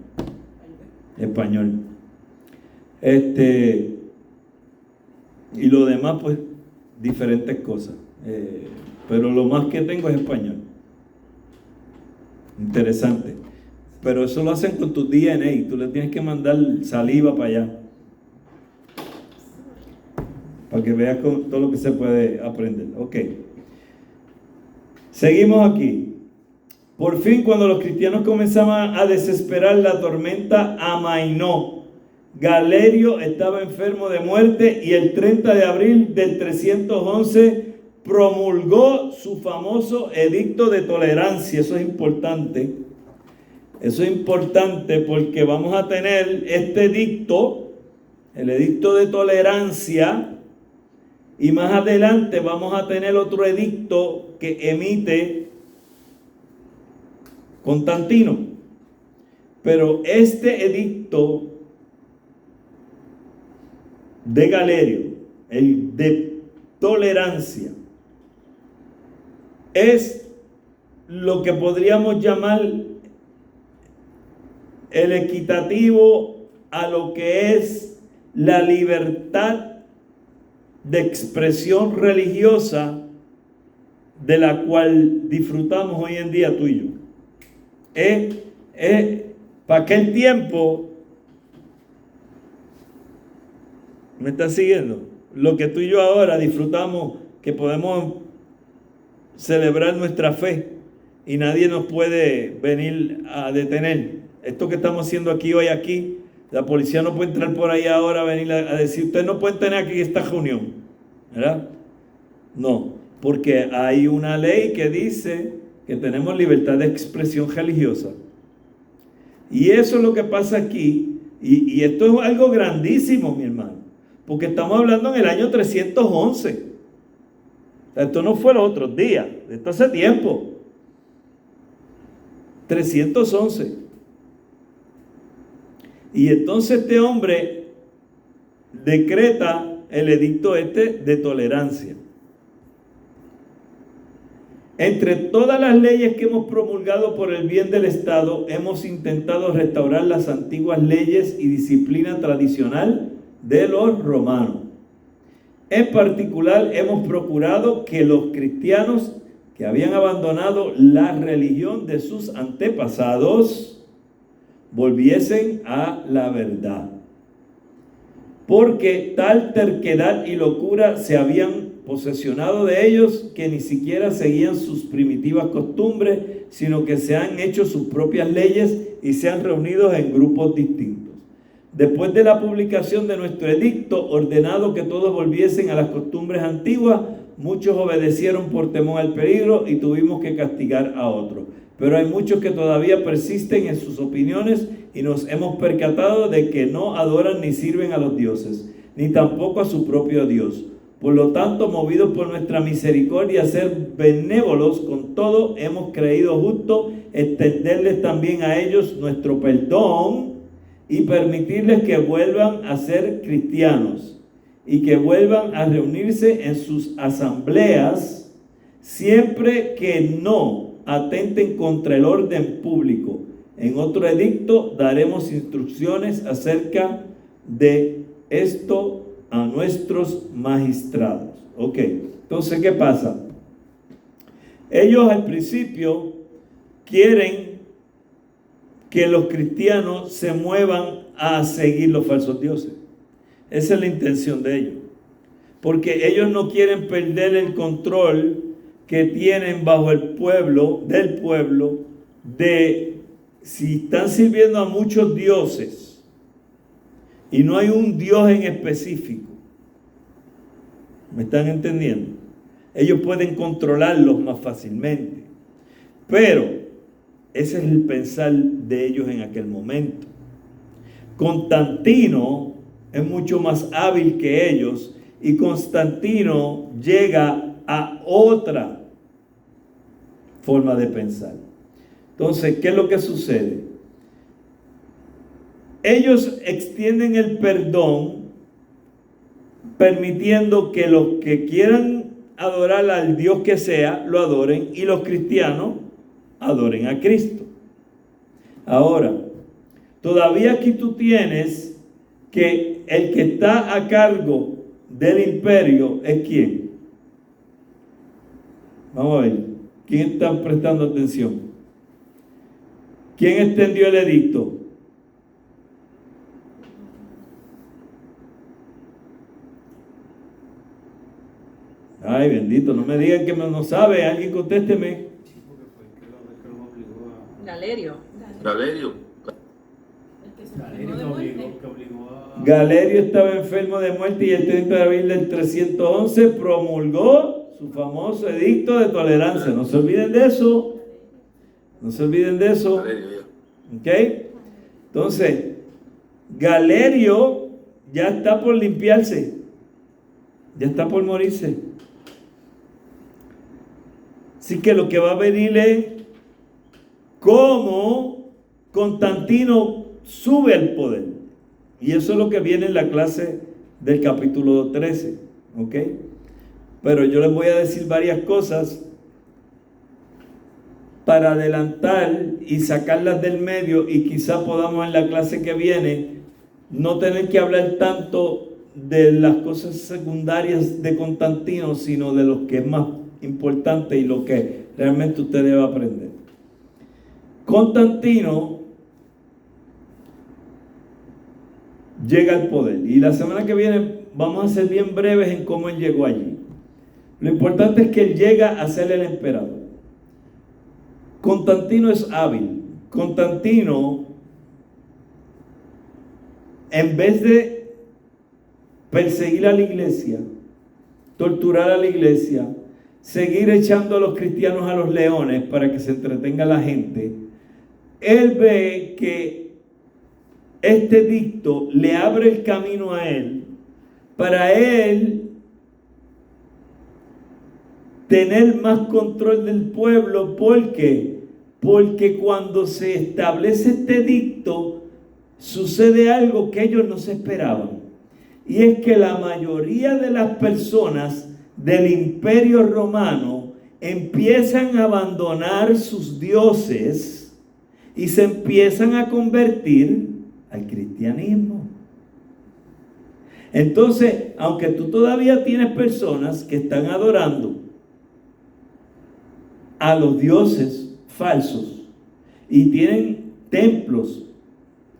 español. Y lo demás, pues, diferentes cosas. Pero lo más que tengo es español. Interesante. Pero eso lo hacen con tu DNA. Tú le tienes que mandar saliva para allá, para que veas con todo lo que se puede aprender. Ok. Seguimos aquí. Por fin, cuando los cristianos comenzaban a desesperar, la tormenta amainó. Galerio estaba enfermo de muerte y el 30 de abril del 311 promulgó su famoso edicto de tolerancia. Eso es importante. Eso es importante porque vamos a tener este edicto, el edicto de tolerancia, y más adelante vamos a tener otro edicto que emite Constantino. Pero este edicto de Galerio, el de tolerancia, es lo que podríamos llamar el equitativo a lo que es la libertad de expresión religiosa de la cual disfrutamos hoy en día tú y yo. Para aquel tiempo, ¿me estás siguiendo? Lo que tú y yo ahora disfrutamos, que podemos celebrar nuestra fe y nadie nos puede venir a detener. Esto que estamos haciendo aquí hoy aquí, la policía no puede entrar por ahí ahora a venir a decir, ustedes no pueden tener aquí esta reunión, ¿verdad? No, porque hay una ley que dice que tenemos libertad de expresión religiosa. Y eso es lo que pasa aquí, y esto es algo grandísimo, mi hermano, porque estamos hablando en el año 311. Esto no fue los otros días, esto hace tiempo. 311. Y entonces este hombre decreta el edicto de tolerancia. Entre todas las leyes que hemos promulgado por el bien del Estado, hemos intentado restaurar las antiguas leyes y disciplina tradicional de los romanos. En particular, hemos procurado que los cristianos que habían abandonado la religión de sus antepasados volviesen a la verdad, porque tal terquedad y locura se habían posesionado de ellos que ni siquiera seguían sus primitivas costumbres, sino que se han hecho sus propias leyes y se han reunido en grupos distintos. Después de la publicación de nuestro edicto, ordenado que todos volviesen a las costumbres antiguas, muchos obedecieron por temor al peligro y tuvimos que castigar a otros. pero hay muchos que todavía persisten en sus opiniones y nos hemos percatado de que no adoran ni sirven a los dioses, ni tampoco a su propio Dios. Por lo tanto, movidos por nuestra misericordia, ser benévolos con todo, hemos creído justo extenderles también a ellos nuestro perdón y permitirles que vuelvan a ser cristianos y que vuelvan a reunirse en sus asambleas, siempre que no atenten contra el orden público. En otro edicto daremos instrucciones acerca de esto a nuestros magistrados. Ok, entonces, ¿qué pasa? Ellos al principio quieren que los cristianos se muevan a seguir los falsos dioses. Esa es la intención de ellos. Porque ellos no quieren perder el control que tienen bajo el pueblo, del pueblo, de si están sirviendo a muchos dioses y no hay un Dios en específico. ¿Me están entendiendo? Ellos pueden controlarlos más fácilmente. Pero ese es el pensar de ellos en aquel momento. Constantino es mucho más hábil que ellos y Constantino llega a otra forma de pensar. Entonces, ¿qué es lo que sucede? Ellos extienden el perdón permitiendo que los que quieran adorar al Dios que sea, lo adoren, y los cristianos adoren a Cristo. Ahora, todavía aquí tú tienes que el que está a cargo del imperio es ¿quién? Vamos a ver, ¿quién está prestando atención? ¿Quién extendió el edicto? Ay, bendito, no me digan que no sabe, alguien contésteme. Galerio. Galerio estaba enfermo de muerte y el 30 de abril del 311 promulgó su famoso edicto de tolerancia. No se olviden de eso. No se olviden de eso. ¿Ok? Entonces, Galerio ya está por limpiarse. Ya está por morirse. Así que lo que va a venir es cómo Constantino sube al poder. Y eso es lo que viene en la clase del capítulo 13. ¿Ok? Pero yo les voy a decir varias cosas para adelantar y sacarlas del medio, y quizá podamos en la clase que viene no tener que hablar tanto de las cosas secundarias de Constantino, sino de lo que es más importante y lo que realmente usted debe aprender. Constantino llega al poder y la semana que viene vamos a ser bien breves en cómo él llegó allí. Lo importante es que él llega a ser el emperador. Constantino es hábil. Constantino, en vez de perseguir a la iglesia, torturar a la iglesia, seguir echando a los cristianos a los leones para que se entretenga la gente, él ve que este edicto le abre el camino a él para él tener más control del pueblo. ¿Por qué? Porque cuando se establece este edicto sucede algo que ellos no se esperaban, y es que la mayoría de las personas del imperio romano empiezan a abandonar sus dioses y se empiezan a convertir al cristianismo. Entonces, aunque tú todavía tienes personas que están adorando a los dioses falsos y tienen templos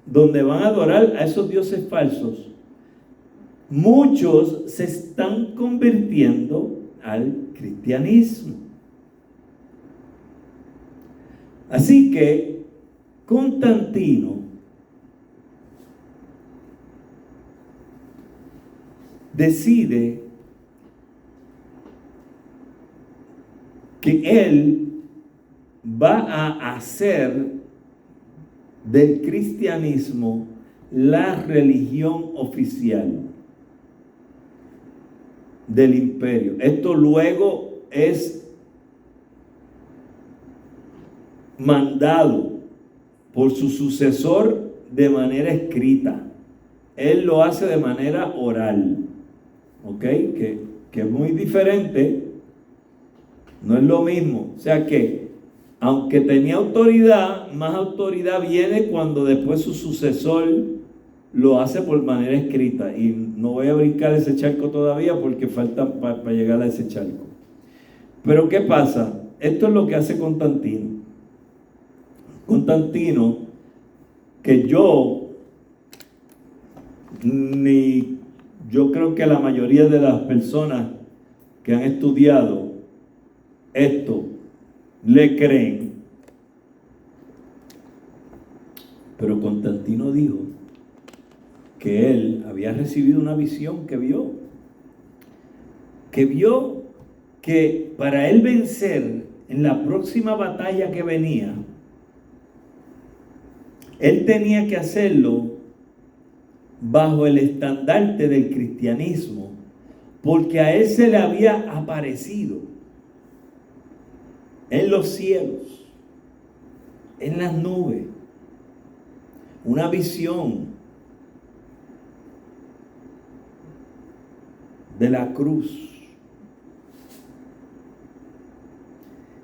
donde van a adorar a esos dioses falsos, muchos se están convirtiendo al cristianismo. Así que Constantino decide que él va a hacer del cristianismo la religión oficial del imperio. Esto luego es mandado por su sucesor de manera escrita. Él lo hace de manera oral, ¿ok? Que es muy diferente, no es lo mismo. O sea que, aunque tenía autoridad, más autoridad viene cuando después su sucesor lo hace por manera escrita. Y no voy a brincar ese charco todavía porque falta para llegar a ese charco. Pero ¿qué pasa? Esto es lo que hace Constantino. Constantino, que yo creo que la mayoría de las personas que han estudiado esto le creen, pero Constantino dijo que él había recibido una visión que vio que para él vencer en la próxima batalla que venía, él tenía que hacerlo bajo el estandarte del cristianismo, porque a él se le había aparecido en los cielos, en las nubes, una visión de la cruz.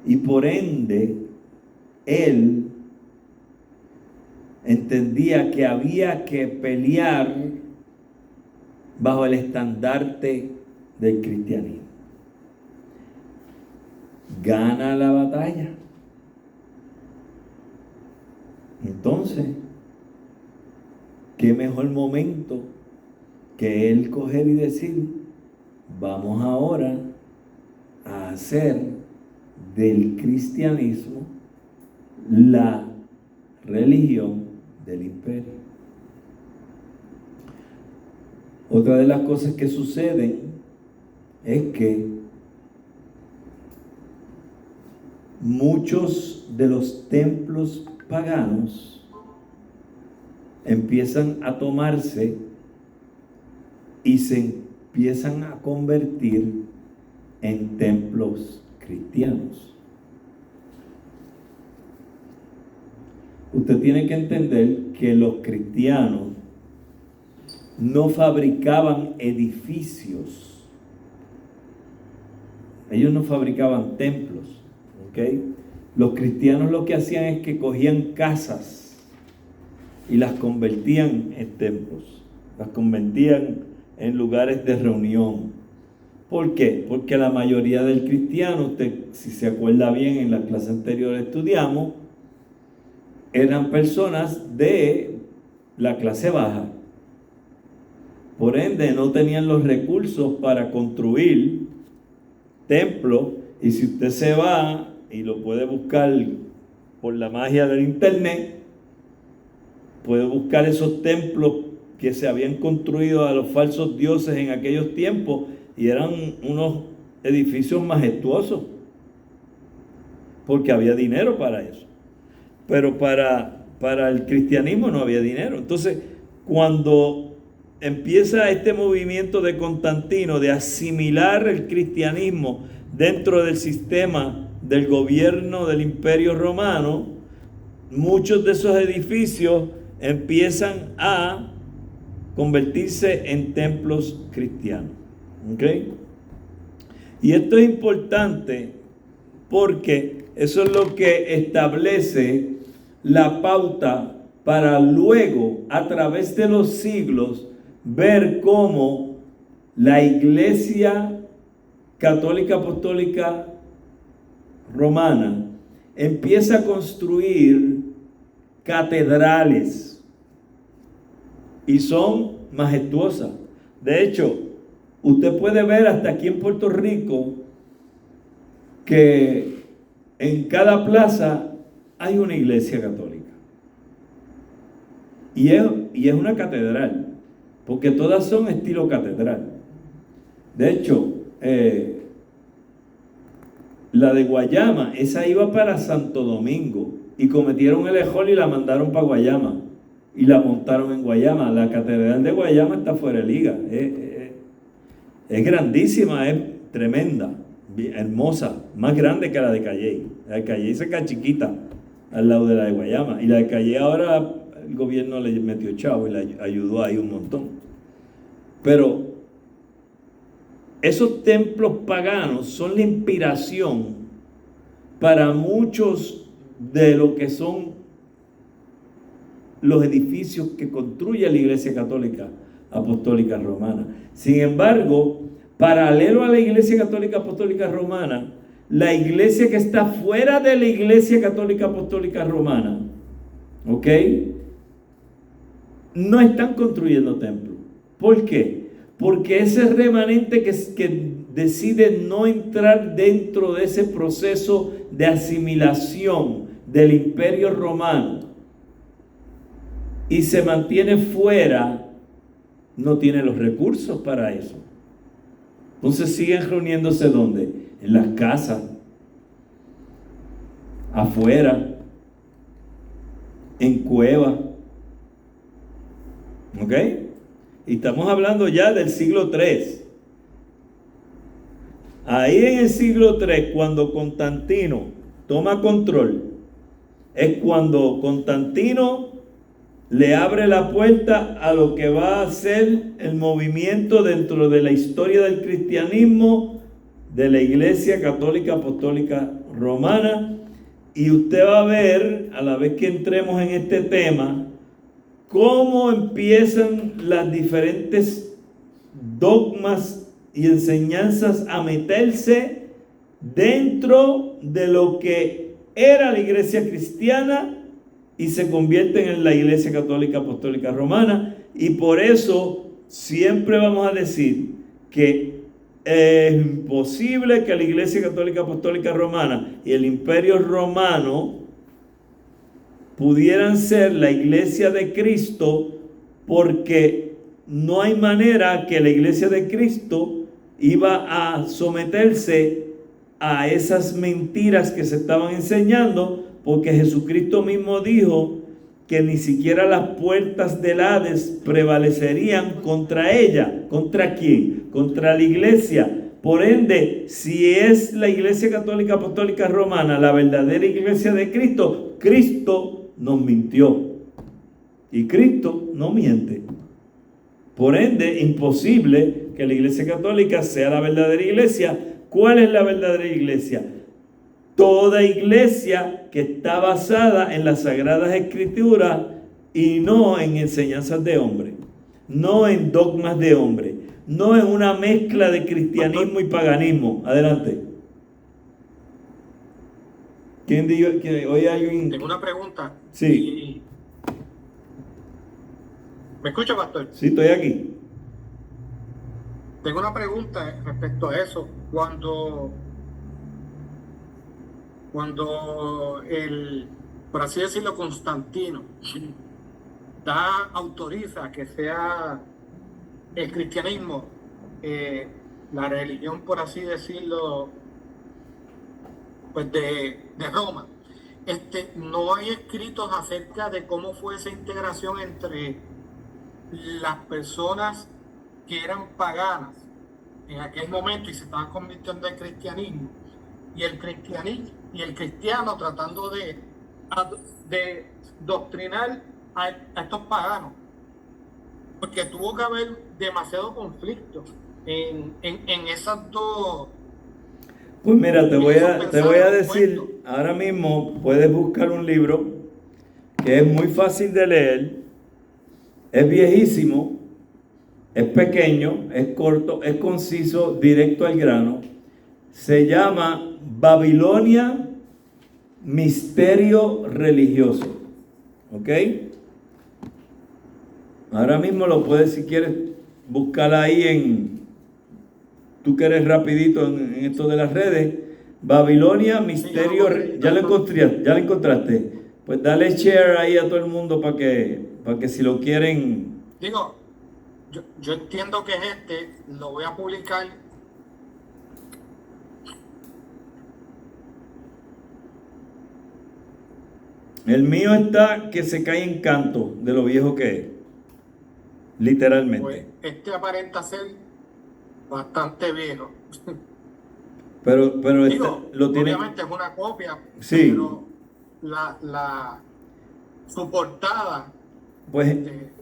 Y por ende, él entendía que había que pelear bajo el estandarte del cristianismo. Gana la batalla. Entonces, qué mejor momento que él coger y decir: vamos ahora a hacer del cristianismo la religión del imperio. Otra de las cosas que suceden es que muchos de los templos paganos empiezan a tomarse y se empiezan a convertir en templos cristianos. Usted tiene que entender que los cristianos no fabricaban edificios. Ellos no fabricaban templos, ¿ok? Los cristianos lo que hacían es que cogían casas y las convertían en templos. Las convertían en lugares de reunión. ¿Por qué? Porque la mayoría del cristiano, usted, si se acuerda bien, en la clase anterior estudiamos, eran personas de la clase baja. Por ende, no tenían los recursos para construir templos. Y si usted se va y lo puede buscar por la magia del internet, puede buscar esos templos que se habían construido a los falsos dioses en aquellos tiempos, y eran unos edificios majestuosos, porque había dinero para eso. Pero para el cristianismo no había dinero. Entonces, cuando empieza este movimiento de Constantino de asimilar el cristianismo dentro del sistema del gobierno del Imperio Romano, muchos de esos edificios empiezan a convertirse en templos cristianos. ¿Ok? Y esto es importante porque eso es lo que establece la pauta para luego, a través de los siglos, ver cómo la Iglesia Católica Apostólica Romana empieza a construir catedrales, y son majestuosas. De hecho, usted puede ver hasta aquí en Puerto Rico que en cada plaza hay una iglesia católica. Y es una catedral, porque todas son estilo catedral. De hecho, La de Guayama, esa iba para Santo Domingo y cometieron el error y la mandaron para Guayama y la montaron en Guayama. La catedral de Guayama está fuera de liga. Es grandísima, es tremenda, hermosa, más grande que la de Calley. La de Calley se queda chiquita al lado de la de Guayama, y la de Calley ahora el gobierno le metió chavo y le ayudó ahí un montón. Pero esos templos paganos son la inspiración para muchos de lo que son los edificios que construye la Iglesia Católica Apostólica Romana. Sin embargo, paralelo a la Iglesia Católica Apostólica Romana, la iglesia que está fuera de la Iglesia Católica Apostólica Romana, ¿ok?, no están construyendo templos. ¿Por qué? Porque ese remanente que decide no entrar dentro de ese proceso de asimilación del Imperio Romano y se mantiene fuera, no tiene los recursos para eso. Entonces siguen reuniéndose ¿dónde? En las casas, afuera, en cuevas. ¿Ok? Y estamos hablando ya del siglo III. Ahí en el siglo III, cuando Constantino toma control, es cuando Constantino le abre la puerta a lo que va a ser el movimiento dentro de la historia del cristianismo de la Iglesia Católica Apostólica Romana. Y usted va a ver, a la vez que entremos en este tema, cómo empiezan las diferentes dogmas y enseñanzas a meterse dentro de lo que era la iglesia cristiana y se convierten en la Iglesia Católica Apostólica Romana. Y por eso siempre vamos a decir que es imposible que la Iglesia Católica Apostólica Romana y el Imperio Romano pudieran ser la Iglesia de Cristo, porque no hay manera que la Iglesia de Cristo iba a someterse a esas mentiras que se estaban enseñando, porque Jesucristo mismo dijo que ni siquiera las puertas del Hades prevalecerían contra ella. ¿Contra quién? Contra la iglesia. Por ende, si es la Iglesia Católica Apostólica Romana la verdadera iglesia de Cristo, Cristo nos mintió. Y Cristo no miente. Por ende, imposible que la Iglesia Católica sea la verdadera iglesia. ¿Cuál es la verdadera iglesia? Toda iglesia que está basada en las Sagradas Escrituras y no en enseñanzas de hombre, no en dogmas de hombre, no en una mezcla de cristianismo y paganismo. Adelante. ¿Quién dijo que hoy hay un...? Tengo una pregunta. Sí. ¿Me escucha, pastor? Sí, estoy aquí. Tengo una pregunta respecto a eso. Cuando por así decirlo, Constantino autoriza que sea el cristianismo, la religión, por así decirlo, pues de Roma, no hay escritos acerca de cómo fue esa integración entre las personas que eran paganas en aquel momento y se estaban convirtiendo en cristianismo, y el cristiano tratando de doctrinar a estos paganos, porque tuvo que haber demasiado conflicto en esas dos. Pues mira, te voy a decir, ahora mismo puedes buscar un libro que es muy fácil de leer, es viejísimo, es pequeño, es corto, es conciso, directo al grano. Se llama Babilonia, Misterio Religioso. ¿Ok? Ahora mismo lo puedes, si quieres, buscar ahí tú que eres rapidito en esto de las redes. Babilonia, Misterio, ya lo encontraste. Pues dale share ahí a todo el mundo para que si lo quieren. Digo, yo entiendo que lo voy a publicar. El mío está que se cae en canto de lo viejo que es. Literalmente. Pues este aparenta ser bastante viejo. Pero Digo, lo tiene. obviamente es una copia, Sí. pero su portada Pues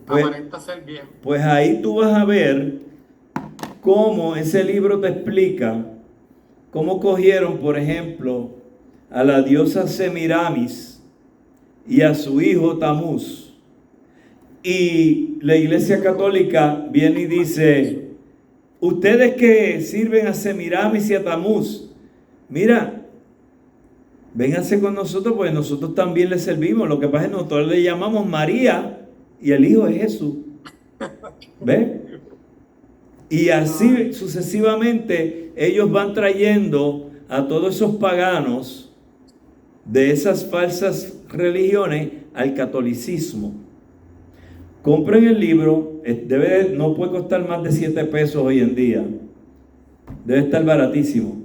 aparenta ser viejo. Pues ahí tú vas a ver cómo ese libro te explica cómo cogieron, por ejemplo, a la diosa Semiramis y a su hijo Tamuz. Y la Iglesia Católica viene y dice, ustedes que sirven a Semiramis y a Tamuz, mira, vénganse con nosotros, pues nosotros también les servimos. Lo que pasa es que nosotros le llamamos María y el hijo es Jesús. ¿Ves? Y así sucesivamente ellos van trayendo a todos esos paganos de esas falsas religiones al catolicismo. Compren el libro, no puede costar más de 7 pesos hoy en día. Debe estar baratísimo.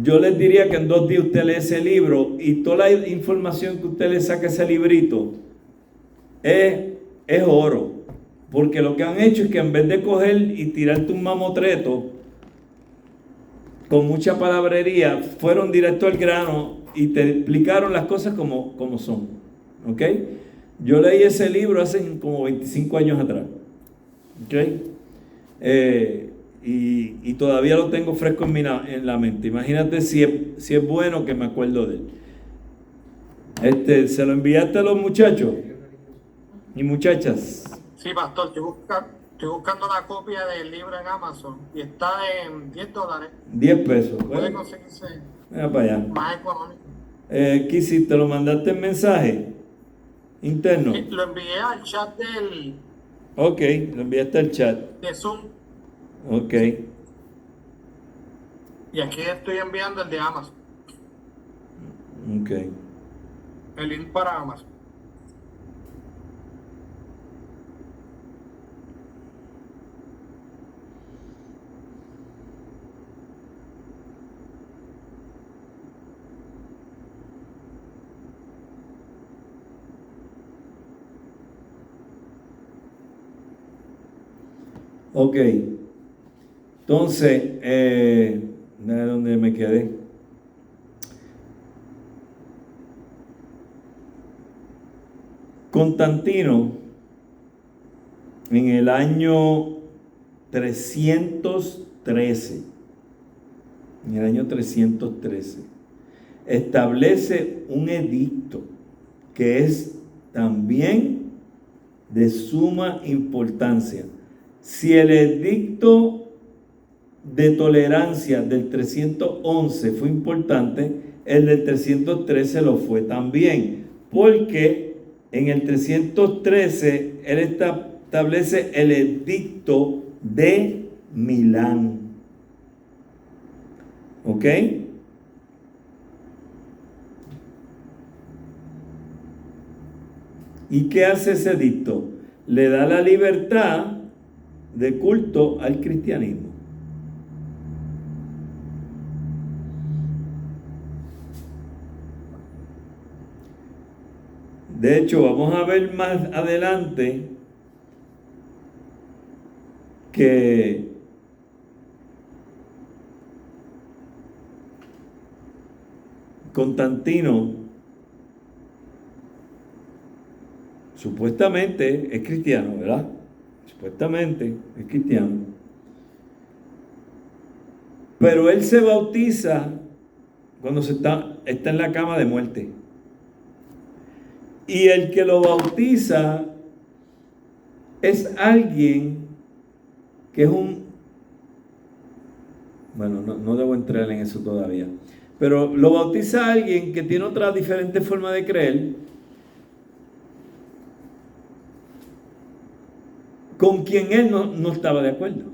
Yo les diría que en 2 días usted lee ese libro y toda la información que usted le saque a ese librito es oro. Porque lo que han hecho es que en vez de coger y tirarte un mamotreto con mucha palabrería, fueron directo al grano y te explicaron las cosas como son. ¿Ok? Yo leí ese libro hace como 25 años atrás. ¿Ok? Y todavía lo tengo fresco en la mente. Imagínate si es bueno que me acuerdo de él. ¿Se lo enviaste a los muchachos y muchachas? Sí, pastor, estoy buscando la copia del libro en Amazon y está en $10. 10 pesos. Puede Bueno, conseguirse mira para allá. más económico. ¿Qué hiciste? ¿Lo mandaste en mensaje interno? Sí, lo envié al chat Ok, lo enviaste al chat. de Zoom Ok. y aquí estoy enviando el de Amazon, Ok. el link para Amazon. Ok. Entonces, ¿de dónde me quedé? Constantino, en el año 313, establece un edicto que es también de suma importancia. Si el edicto de tolerancia del 311 fue importante, el del 313 lo fue también, porque en el 313 él establece el edicto de Milán. ¿Ok? ¿Y qué hace ese edicto? Le da la libertad de culto al cristianismo. De hecho, vamos a ver más adelante que Constantino supuestamente es cristiano, ¿verdad? Supuestamente es cristiano. Pero él se bautiza cuando está en la cama de muerte. Y el que lo bautiza es alguien que es bueno, no debo entrar en eso todavía, pero lo bautiza alguien que tiene otra diferente forma de creer, con quien él no estaba de acuerdo.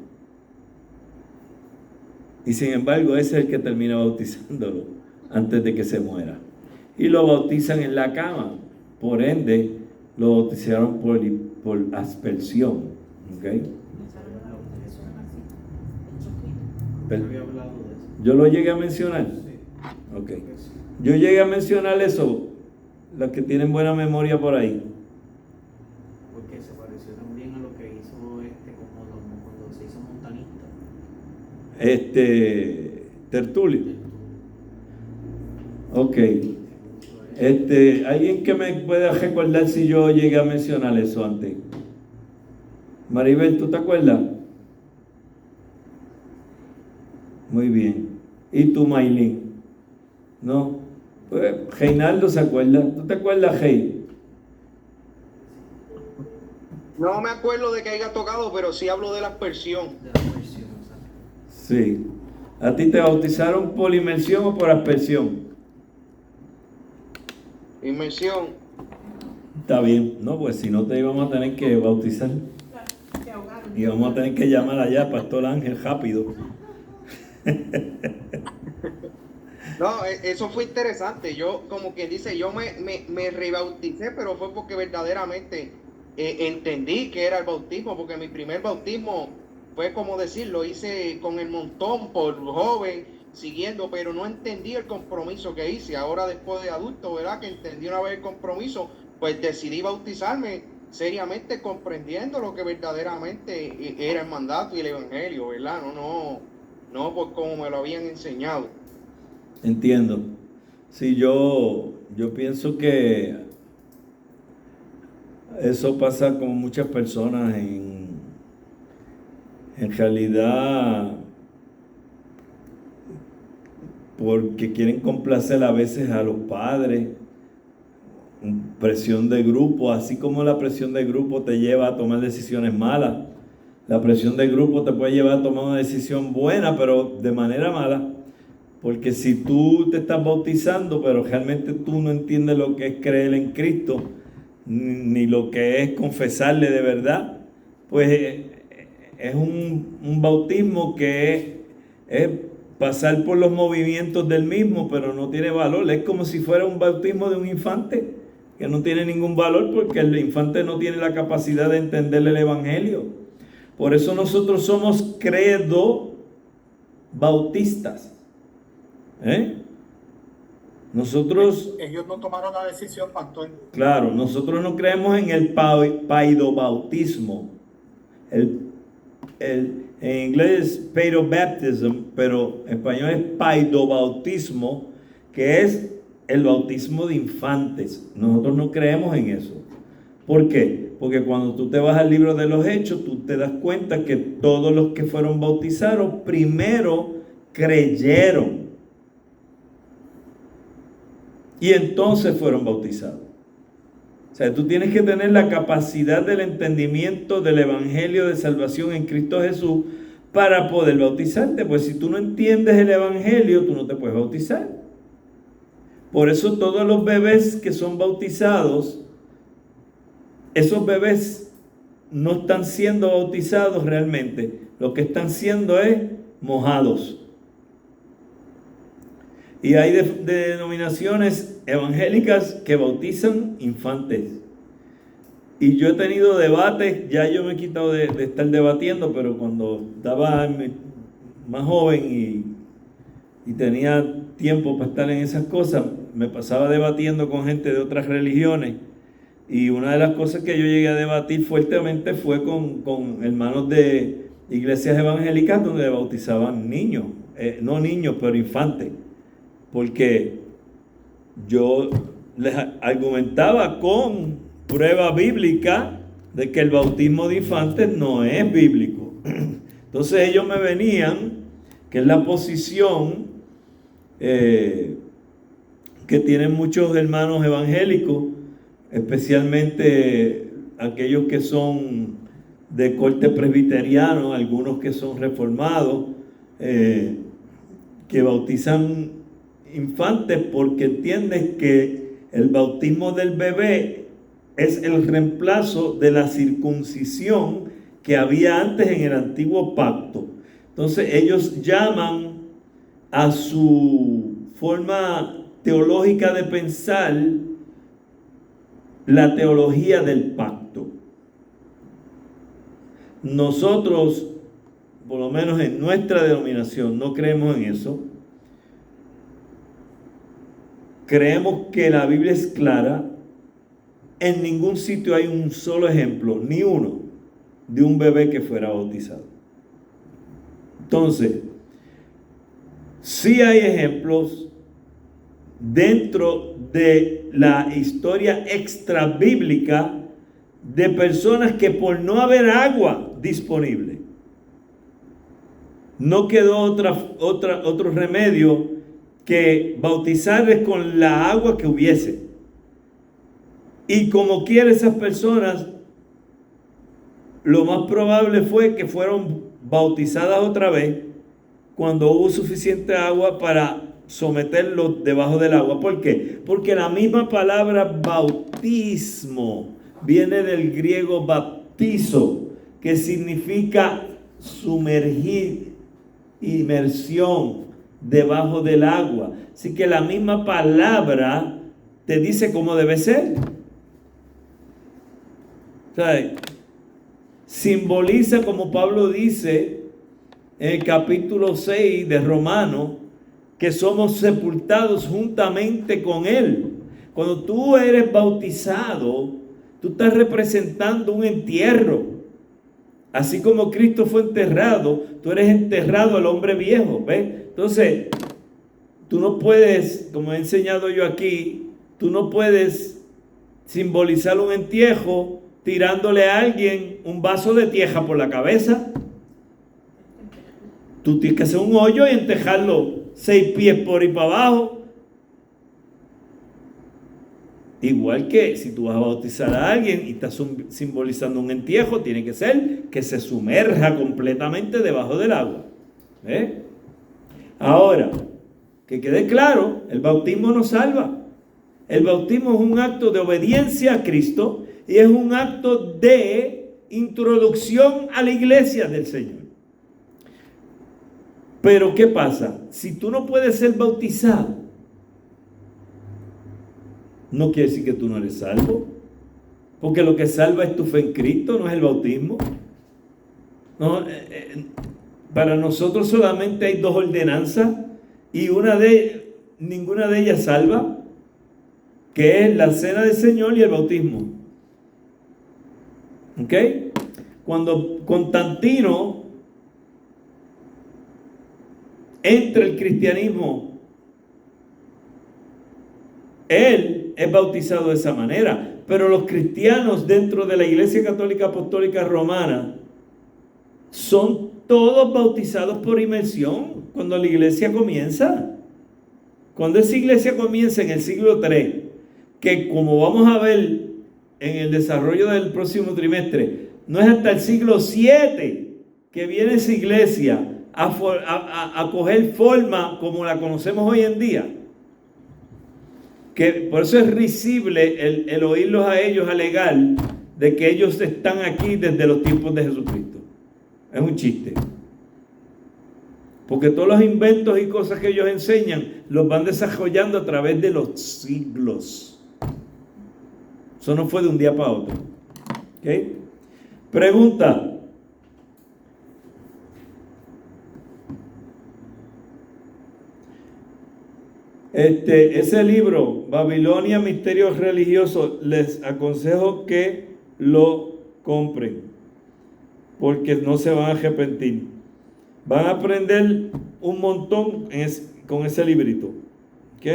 Y sin embargo, ese es el que termina bautizándolo antes de que se muera. Y lo bautizan en la cama. Por ende, lo bautizaron por aspersión. ¿Okay? Yo lo llegué a mencionar. Okay. Yo llegué a mencionar eso Los que tienen buena memoria por ahí. Porque se pareció también a lo que hizo cuando se hizo montanista. Tertulio. Ok. ¿Alguien que me pueda recordar si yo llegué a mencionar eso antes? Maribel, ¿tú te acuerdas? Muy bien. ¿Y tú, Maylin? ¿No? Pues Reinaldo se acuerda. ¿Tú te acuerdas, Rey? No me acuerdo de que haya tocado, pero sí hablo de la aspersión. De la versión, o sea, Sí. ¿A ti te bautizaron por inmersión o por aspersión? Inmersión. Está bien. No, pues si no te íbamos a tener que bautizar. Y vamos a tener que llamar allá, Pastor Ángel, rápido. No, eso fue interesante. Yo, como quien dice, yo me rebauticé, pero fue porque verdaderamente entendí que era el bautismo, porque mi primer bautismo fue, como decir, lo hice con el montón por joven, siguiendo, pero no entendí el compromiso que hice. Ahora, después de adulto, ¿verdad? Que entendí una vez el compromiso, pues decidí bautizarme seriamente, comprendiendo lo que verdaderamente era el mandato y el evangelio, ¿verdad? No, pues como me lo habían enseñado. Entiendo. Sí, yo pienso que eso pasa con muchas personas en realidad, porque quieren complacer a veces a los padres, presión de grupo, así como la presión de grupo te lleva a tomar decisiones malas, la presión de grupo te puede llevar a tomar una decisión buena, pero de manera mala, porque si tú te estás bautizando, pero realmente tú no entiendes lo que es creer en Cristo, ni lo que es confesarle de verdad, pues es un bautismo que es pasar por los movimientos del mismo, pero no tiene valor. Es como si fuera un bautismo de un infante, que no tiene ningún valor porque el infante no tiene la capacidad de entender el evangelio. Por eso nosotros somos credo bautistas. Nosotros, Ellos no tomaron la decisión, pastor. claro, nosotros no creemos en el paidobautismo. En inglés es paidobaptism, pero en español es paidobautismo, que es el bautismo de infantes. Nosotros no creemos en eso. ¿Por qué? Porque cuando tú te vas al libro de los Hechos, tú te das cuenta que todos los que fueron bautizados primero creyeron y entonces fueron bautizados. O sea, tú tienes que tener la capacidad del entendimiento del evangelio de salvación en Cristo Jesús para poder bautizarte. Pues si tú no entiendes el evangelio, tú no te puedes bautizar. Por eso todos los bebés que son bautizados, esos bebés no están siendo bautizados realmente. Lo que están siendo es mojados. Y hay denominaciones evangélicas que bautizan infantes. Y yo he tenido debates, ya yo me he quitado de estar debatiendo, pero cuando estaba más joven y tenía tiempo para estar en esas cosas, me pasaba debatiendo con gente de otras religiones. Y una de las cosas que yo llegué a debatir fuertemente fue con hermanos de iglesias evangélicas donde bautizaban niños, no niños, pero infantes. Porque yo les argumentaba con prueba bíblica de que el bautismo de infantes no es bíblico. Entonces ellos me venían, que es la posición que tienen muchos hermanos evangélicos, especialmente aquellos que son de corte presbiteriano, algunos que son reformados, que bautizan infantes porque entienden que el bautismo del bebé es el reemplazo de la circuncisión que había antes en el antiguo pacto. Entonces ellos llaman a su forma teológica de pensar la teología del pacto. Nosotros, por lo menos en nuestra denominación, no creemos en eso. creemos que la Biblia es clara. En ningún sitio hay un solo ejemplo, ni uno, de un bebé que fuera bautizado. Entonces, sí hay ejemplos dentro de la historia extra bíblica de personas que por no haber agua disponible, no quedó otro remedio que bautizarles con la agua que hubiese. Y como quiera esas personas, lo más probable fue que fueron bautizadas otra vez cuando hubo suficiente agua para someterlos debajo del agua. ¿Por qué? Porque la misma palabra bautismo viene del griego baptizo, que significa sumergir, inmersión debajo del agua. Así que la misma palabra te dice cómo debe ser. O sea, simboliza, como Pablo dice en el capítulo 6 de Romanos, que somos sepultados juntamente con Él. Cuando tú eres bautizado, tú estás representando un entierro. Así como Cristo fue enterrado, tú eres enterrado al hombre viejo, ¿ves? Entonces, tú no puedes, como he enseñado yo aquí, tú no puedes simbolizar un entierro tirándole a alguien un vaso de tierra por la cabeza. Tú tienes que hacer un hoyo y enterrarlo 6 pies por ahí para abajo. Igual que si tú vas a bautizar a alguien y estás simbolizando un entierro, tiene que ser que se sumerja completamente debajo del agua. Ahora, que quede claro, el bautismo no salva. El bautismo es un acto de obediencia a Cristo y es un acto de introducción a la iglesia del Señor. Pero ¿qué pasa? Si tú no puedes ser bautizado, no quiere decir que tú no eres salvo. Porque lo que salva es tu fe en Cristo, no es el bautismo. No, para nosotros solamente hay 2 ordenanzas y ninguna de ellas salva, que es la cena del Señor y el bautismo. ¿Ok? Cuando Constantino entra el cristianismo, él es bautizado de esa manera, pero los cristianos dentro de la Iglesia Católica Apostólica Romana son todos bautizados por inmersión cuando la iglesia comienza. Cuando esa iglesia comienza en el siglo III, que como vamos a ver en el desarrollo del próximo trimestre, no es hasta el siglo VII que viene esa iglesia a coger forma como la conocemos hoy en día. Que por eso es risible el oírlos a ellos alegar de que ellos están aquí desde los tiempos de Jesucristo. Es un chiste. Porque todos los inventos y cosas que ellos enseñan los van desarrollando a través de los siglos. Eso no fue de un día para otro. ¿Okay? Pregunta. Ese libro, Babilonia, Misterios Religiosos, les aconsejo que lo compren, porque no se van a arrepentir. Van a aprender un montón con ese librito. ¿Ok?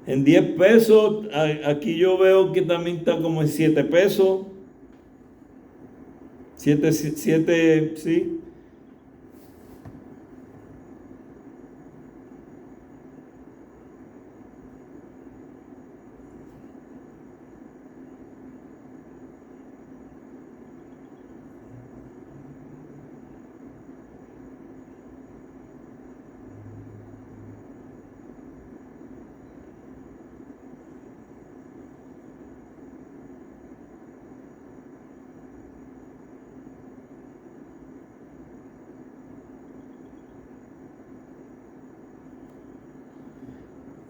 En 10 pesos, aquí yo veo que también está como en 7 pesos. 7, sí.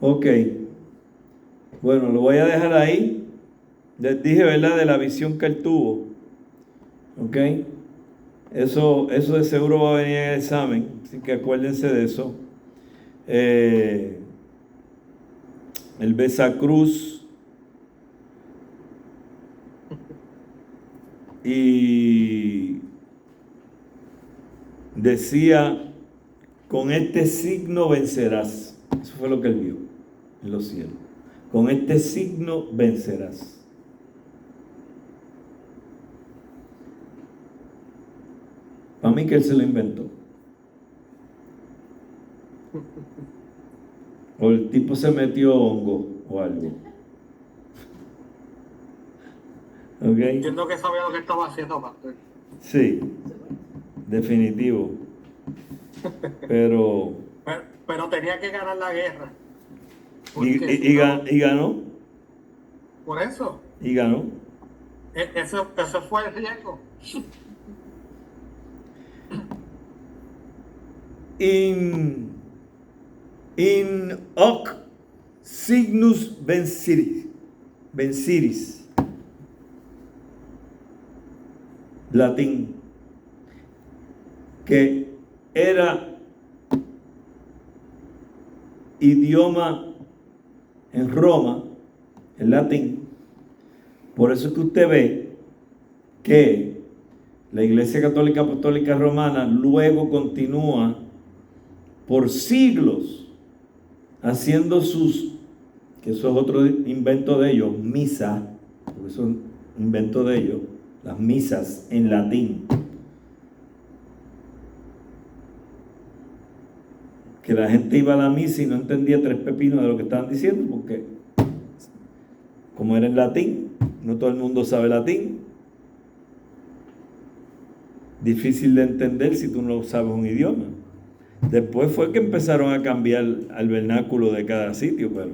Ok, bueno, lo voy a dejar ahí. Les dije, ¿verdad?, de la visión que él tuvo. Ok, Eso de seguro va a venir en el examen, así que acuérdense de eso. El besacruz y decía, con este signo vencerás. Eso fue lo que él vio en los cielos. Con este signo vencerás. Para mí que él se lo inventó. O el tipo se metió hongo o algo. ¿Ok? Entiendo que sabía lo que estaba haciendo, pastor. Sí, definitivo. Pero Pero tenía que ganar la guerra. y Porque si no, ganó. por eso, Y ganó. ese fue el riesgo. In hoc signus venciris. Latín. Que era idioma en Roma, el latín. Por eso es que usted ve que la Iglesia Católica Apostólica Romana luego continúa por siglos haciendo que eso es otro invento de ellos, misa, porque eso es un invento de ellos, las misas en latín. Que la gente iba a la misa y no entendía tres pepinos de lo que estaban diciendo, porque como era en latín, no todo el mundo sabe latín. Difícil de entender si tú no sabes un idioma. Después fue que empezaron a cambiar al vernáculo de cada sitio, pero...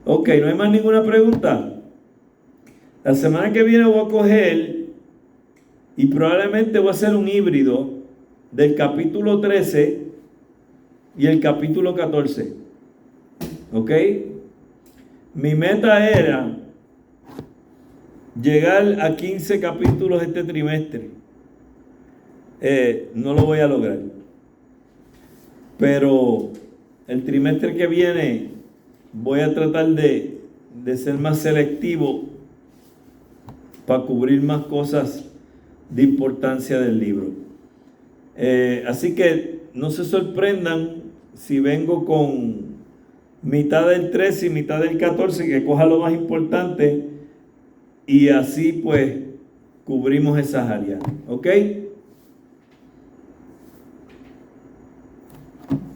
Ok, ¿no hay más ninguna pregunta? La semana que viene voy a coger y probablemente voy a hacer un híbrido del capítulo 13 y el capítulo 14. ¿Ok? Mi meta era llegar a 15 capítulos este trimestre. No lo voy a lograr. Pero el trimestre que viene voy a tratar de ser más selectivo para cubrir más cosas de importancia del libro. Así que no se sorprendan si vengo con mitad del 13 y mitad del 14, que coja lo más importante y así pues cubrimos esas áreas. ¿Ok?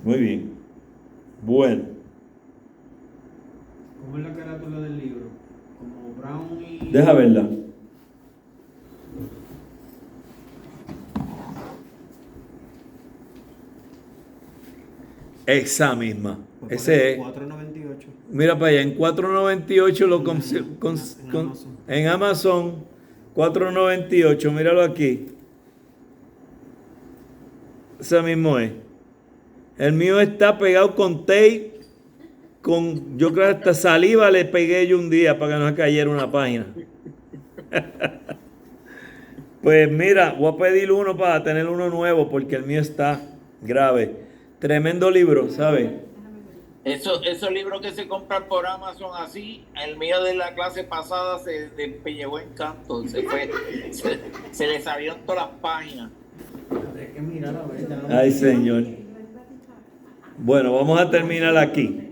Muy bien. Bueno. ¿Cómo es la carátula del libro? Como brown y... Deja verla. Esa misma. Pues Ese es. 4.98. Mira para allá, en 4.98 lo Amazon. en Amazon 4.98, míralo aquí. Ese mismo es. El mío está pegado con tape, yo creo que hasta saliva le pegué yo un día para que no se cayera una página. Pues mira, voy a pedir uno para tener uno nuevo porque el mío está grave. Tremendo libro, ¿sabes? Esos libros que se compran por Amazon así, el mío de la clase pasada se despellejó en canto, se le salieron todas las páginas. Hay que mirar a ver. Ay, Señor. Bueno, vamos a terminar aquí.